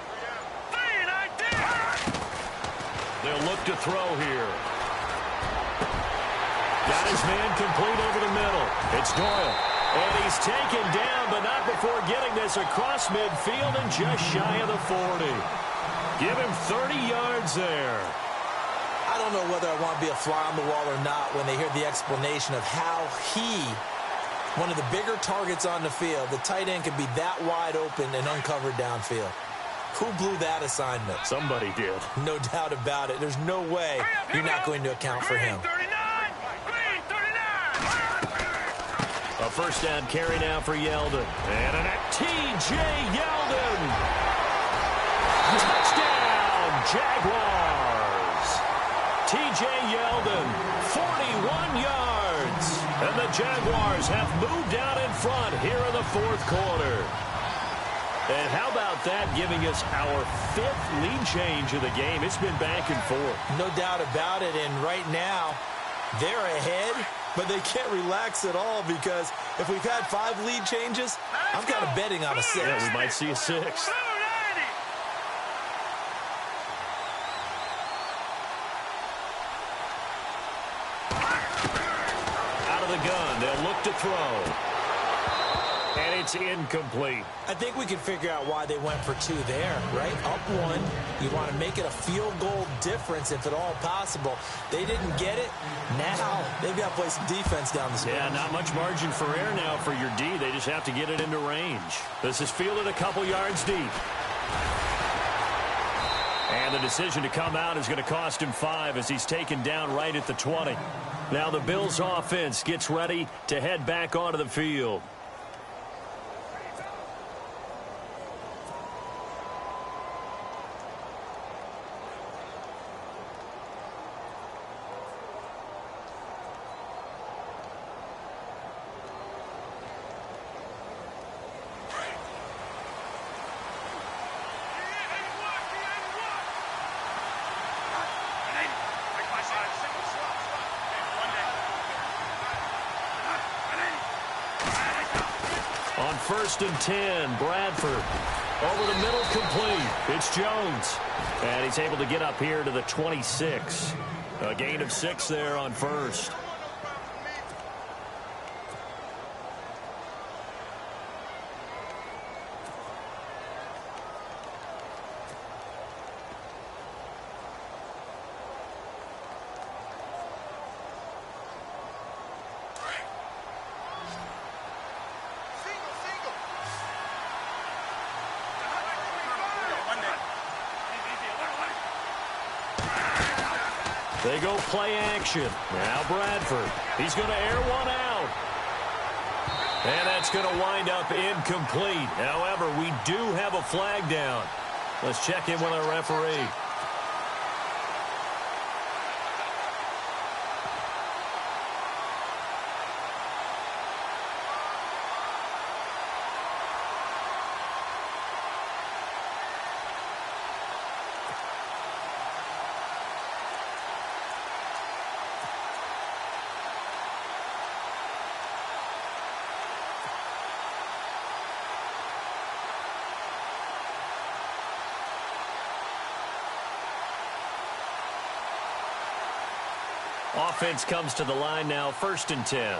3-19. They'll look to throw here. Got his man complete over the middle. It's Doyle. And he's taken down, but not before getting this across midfield and just shy of the 40. Give him 30 yards there. I don't know whether I want to be a fly on the wall or not when they hear the explanation of how one of the bigger targets on the field, the tight end can be that wide open and uncovered downfield. Who blew that assignment? Somebody did. No doubt about it. There's no way you're not going to account for him. A first down carry now for Yeldon. And an T.J. Yeldon. Touchdown, Jaguars. T.J. Yeldon, 41 yards. And the Jaguars have moved out in front here in the 4th quarter. And how about that, giving us our 5th lead change of the game? It's been back and forth. No doubt about it. And right now, they're ahead, but they can't relax at all because if we've had 5 lead changes, I'm kind of betting on a 6. Yeah, we might see a 6. Gun. They'll look to throw. And it's incomplete. I think we can figure out why they went for 2 there, right? Up 1. You want to make it a field goal difference if at all possible. They didn't get it. Now they've got to play some defense down the stretch. Yeah, not much margin for error now for your D. They just have to get it into range. This is fielded a couple yards deep. And the decision to come out is going to cost him 5 as he's taken down right at the 20. Now the Bills offense gets ready to head back onto the field. on 1st and 10. Bradford over the middle, complete. It's Jones. And he's able to get up here to the 26. A gain of 6 there on 1st. They go play action. Now Bradford. He's going to air one out. And that's going to wind up incomplete. However, we do have a flag down. Let's check in with our referee. Offense comes to the line now, 1st and 10.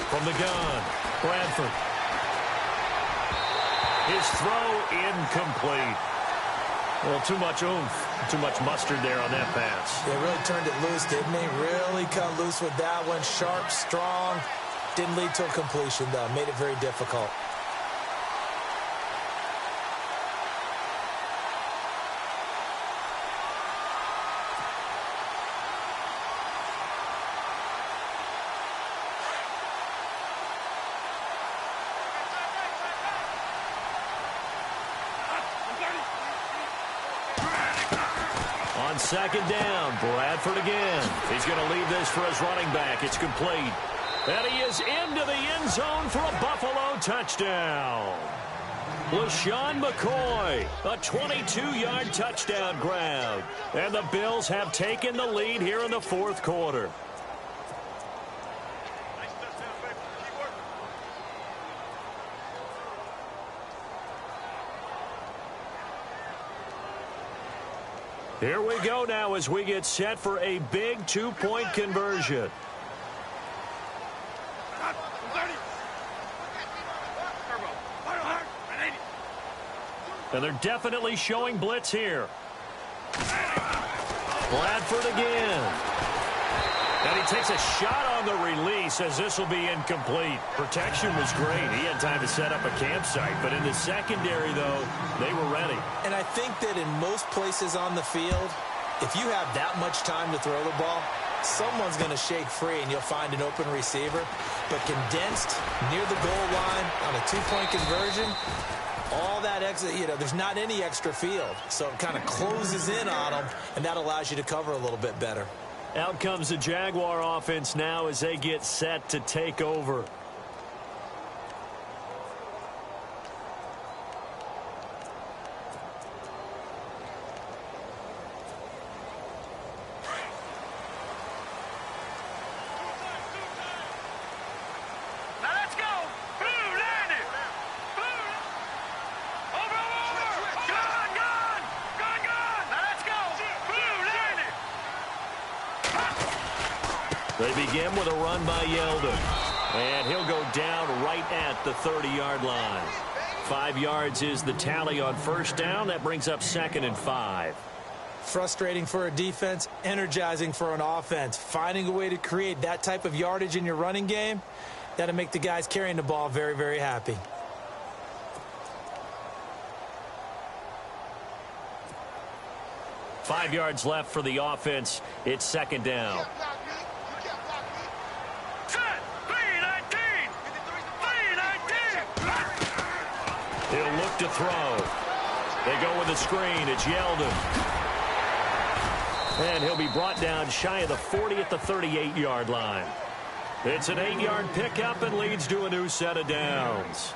From the gun, Bradford. His throw incomplete. Well, too much oomph, too much mustard there on that pass. They really turned it loose, didn't he? Really cut loose with that one. Sharp, strong. Didn't lead to a completion, though. Made it very difficult. On 2nd down, Bradford again. He's going to leave this for his running back. It's complete. And he is into the end zone for a Buffalo touchdown. LaShawn McCoy, a 22-yard touchdown grab. And the Bills have taken the lead here in the 4th quarter. Here we go now as we get set for a big 2-point conversion. And they're definitely showing blitz here. Bradford again. And he takes a shot on the release as this will be incomplete. Protection was great. He had time to set up a campsite. But in the secondary, though, they were ready. And I think that in most places on the field, if you have that much time to throw the ball, someone's going to shake free and you'll find an open receiver. But condensed near the goal line on a 2-point conversion, all that exit, there's not any extra field. So it kind of closes in on them, and that allows you to cover a little bit better. Out comes the Jaguar offense now as they get set to take over. They begin with a run by Yeldon. And he'll go down right at the 30-yard line. 5 yards is the tally on 1st down. That brings up 2nd and 5. Frustrating for a defense, energizing for an offense. Finding a way to create that type of yardage in your running game, that'll make the guys carrying the ball very, very happy. Five yards left for the offense. It's 2nd down. He'll look to throw. They go with a screen. It's Yeldon. And he'll be brought down shy of the 40 at the 38-yard line. It's an 8-yard pickup and leads to a new set of downs.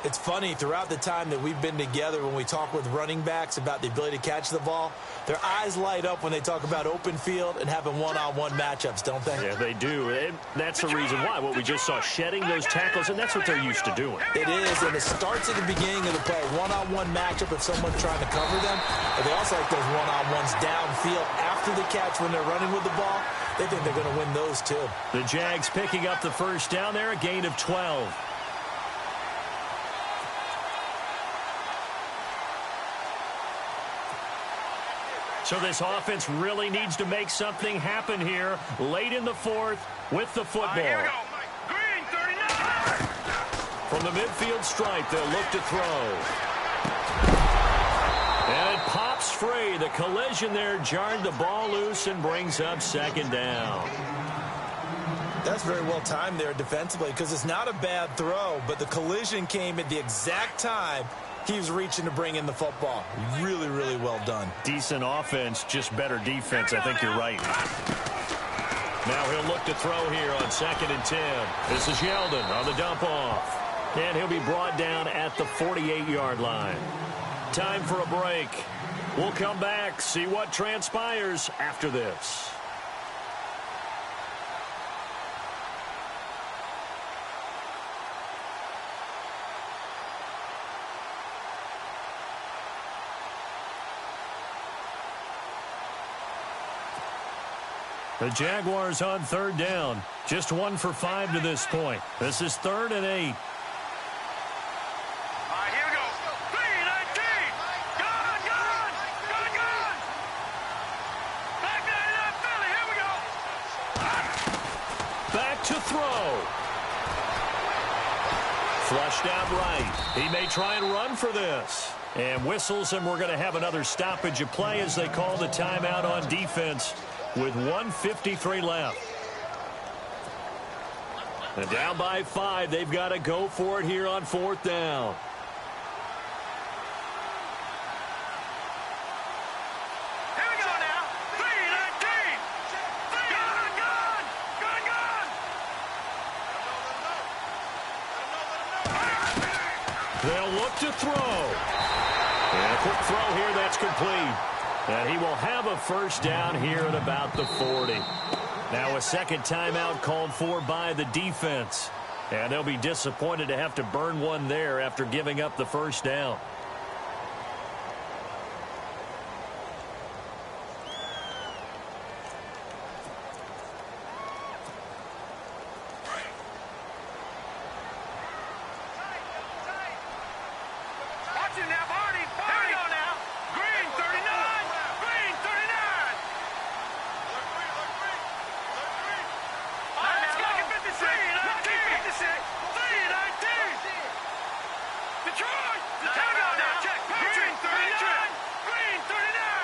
It's funny, throughout the time that we've been together, when we talk with running backs about the ability to catch the ball, their eyes light up when they talk about open field and having one-on-one matchups, don't they? Yeah, they do. And that's the reason why. What we just saw, shedding those tackles, and that's what they're used to doing. It is, and it starts at the beginning of the play. One-on-one matchup if someone's trying to cover them. But they also like those one-on-ones downfield after the catch when they're running with the ball. They think they're going to win those, too. The Jags picking up the first down there, a gain of 12. So this offense really needs to make something happen here late in the fourth with the football. Here we go. Green, 39. From the midfield stripe, they'll look to throw. And it pops free. The collision there jarred the ball loose and brings up second down. That's very well timed there defensively because it's not a bad throw, but the collision came at the exact time he was reaching to bring in the football. Really, really well done. Decent offense, just better defense. I think you're right. Now he'll look to throw here on 2nd and 10. This is Yeldon on the dump off. And he'll be brought down at the 48-yard line. Time for a break. We'll come back, see what transpires after this. The Jaguars on 3rd down. Just 1 for 5 to this point. This is 3rd and 8. All right, here we go. 3-19. Gone. Back 99 Philly. Here we go. Back to throw. Flushed out right. He may try and run for this. And whistles, and we're going to have another stoppage of play as they call the timeout on defense with 1:53 left. And down by 5, they've got to go for it here on 4th down. Here we go now. 3-19. Gone. They'll look to throw. And a quick throw here, that's complete. And he will have a first down here at about the 40. Now a second timeout called for by the defense. And they'll be disappointed to have to burn one there after giving up the first down. Watch it now, Barney. Here we go now. Green, 39. Green, 39. All right, now, lucky 56. Lucky 56. 3-19. Detroit. Here we go now. Check. Green, 39. Green, 39.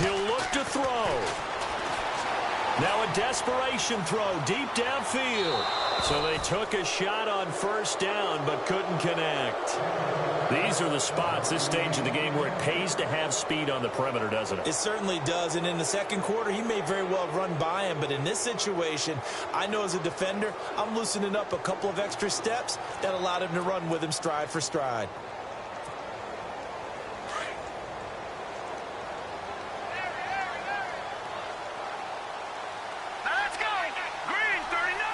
He'll look to throw. Now a desperation throw deep downfield. So they took a shot on first down but couldn't connect. These are the spots, this stage of the game, where it pays to have speed on the perimeter, doesn't it? It certainly does, and in the second quarter, he may very well run by him, but in this situation, I know as a defender, I'm loosening up a couple of extra steps that allowed him to run with him stride for stride. Now let's go. Green, 39.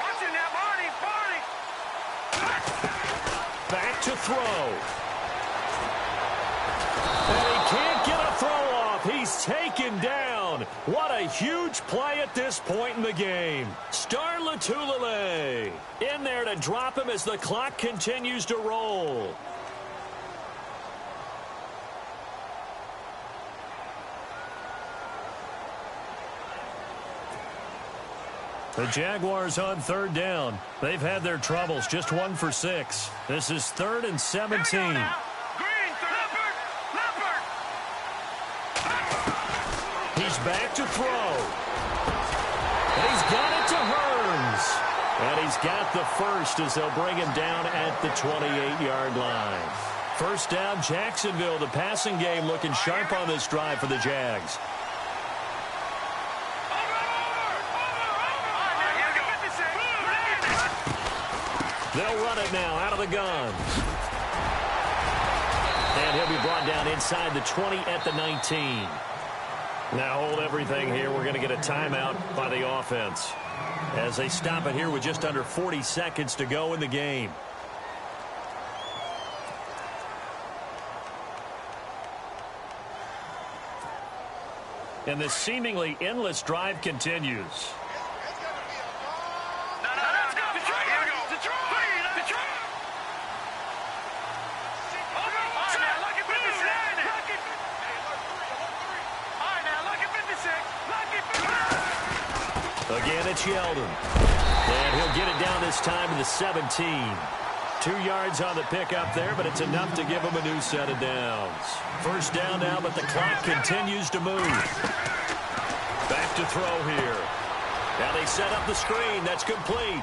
Watch it now, Barney. Back to throw. And he can't get a throw off. He's taken down. What a huge play at this point in the game. Star Latulele in there to drop him as the clock continues to roll. The Jaguars on 3rd down. They've had their troubles, just 1 for 6. This is 3rd and 17. Green, Leopard. He's back to throw. And he's got it to Hearns. And he's got the first as they'll bring him down at the 28-yard line. First down, Jacksonville. The passing game looking sharp on this drive for the Jags. They'll run it now out of the gun. And he'll be brought down inside the 20 at the 19. Now hold everything here. We're going to get a timeout by the offense as they stop it here with just under 40 seconds to go in the game. And this seemingly endless drive continues. Again, it's Yeldon. And he'll get it down this time to the 17. 2 yards on the pickup there, but it's enough to give him a new set of downs. First down now, but the clock continues to move. Back to throw here. Now they set up the screen. That's complete.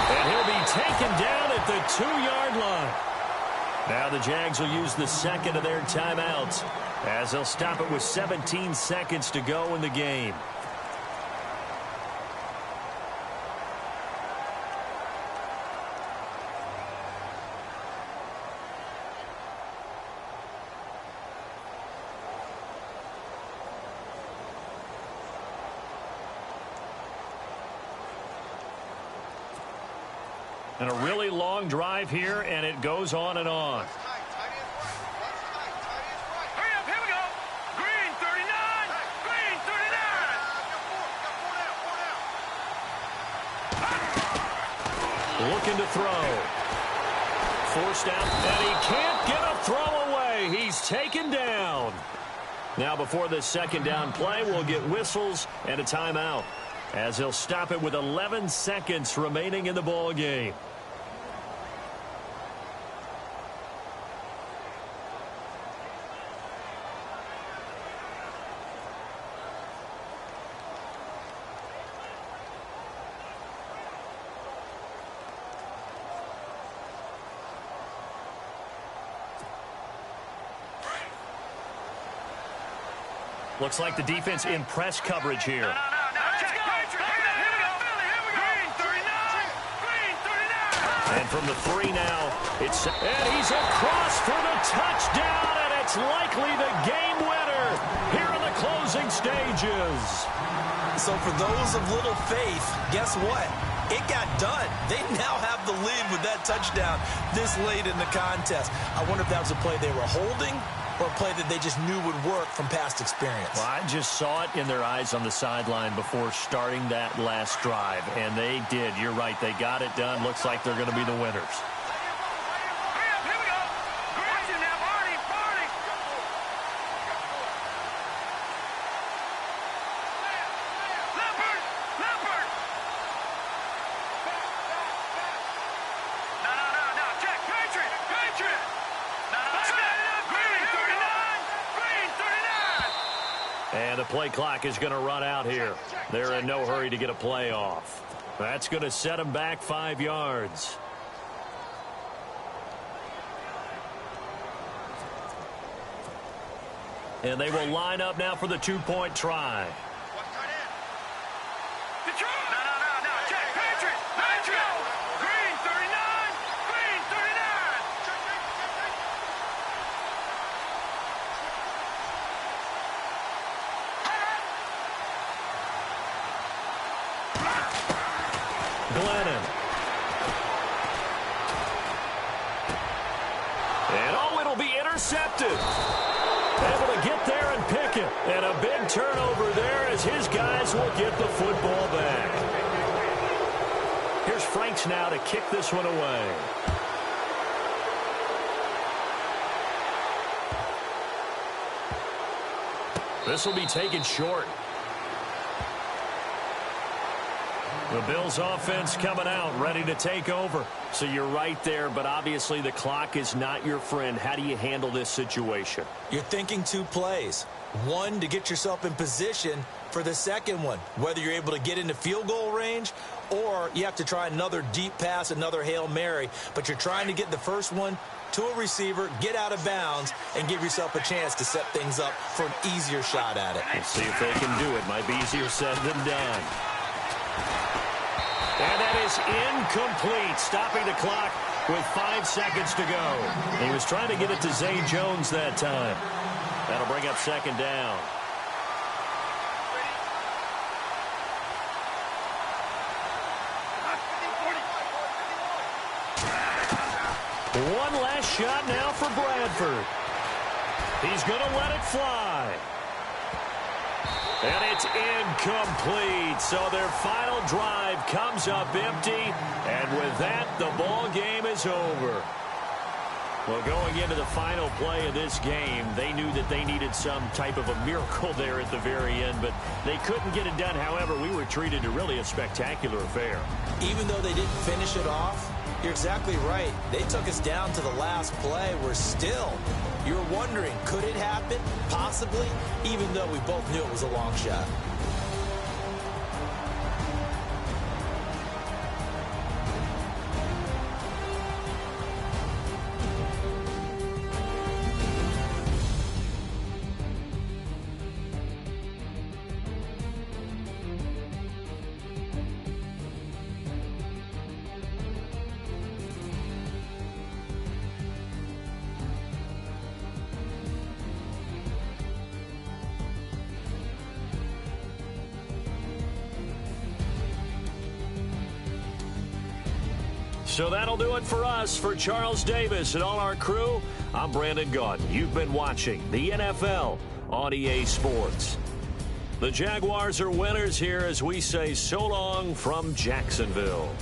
And he'll be taken down at the 2-yard line. Now the Jags will use the second of their timeouts as they'll stop it with 17 seconds to go in the game. And a really long drive here, and it goes on and on. Hurry up, here we go. Green 39. Green 39. Looking to throw. Forced out, and he can't get a throw away. He's taken down. Now before this second down play, we'll get whistles and a timeout, as he'll stop it with 11 seconds remaining in the ball game. Looks like the defense in press coverage here. And from the 3 now, and he's across for the touchdown, and it's likely the game winner here in the closing stages. So for those of little faith, guess what? It got done. They now have the lead with that touchdown this late in the contest. I wonder if that was a play they were holding or a play that they just knew would work from past experience. Well, I just saw it in their eyes on the sideline before starting that last drive, and they did. You're right. They got it done. Looks like they're going to be the winners. And the play clock is going to run out here. They're in no hurry to get a play off. That's going to set them back 5 yards. And they will line up now for the 2-point try. Intercepted. Able to get there and pick it. And a big turnover there as his guys will get the football back. Here's Franks now to kick this one away. This will be taken short. The Bills offense coming out, ready to take over. So you're right there, but obviously the clock is not your friend. How do you handle this situation? You're thinking 2 plays. One, to get yourself in position for the second one, whether you're able to get into field goal range or you have to try another deep pass, another Hail Mary, but you're trying to get the first one to a receiver, get out of bounds, and give yourself a chance to set things up for an easier shot at it. Let's see if they can do it. Might be easier said than done. And that is incomplete, stopping the clock with 5 seconds to go. He was trying to get it to Zay Jones that time. That'll bring up second down. One last shot now for Bradford. He's going to let it fly. And it's incomplete. So their final drive comes up empty. And with that, the ball game is over. Well, going into the final play of this game, they knew that they needed some type of a miracle there at the very end, but they couldn't get it done. However, we were treated to really a spectacular affair. Even though they didn't finish it off, you're exactly right. They took us down to the last play. We're still, you're wondering, could it happen? Possibly, even though we both knew it was a long shot. So that'll do it for us. For Charles Davis and all our crew, I'm Brandon Gaudin. You've been watching the NFL on EA Sports. The Jaguars are winners here as we say so long from Jacksonville.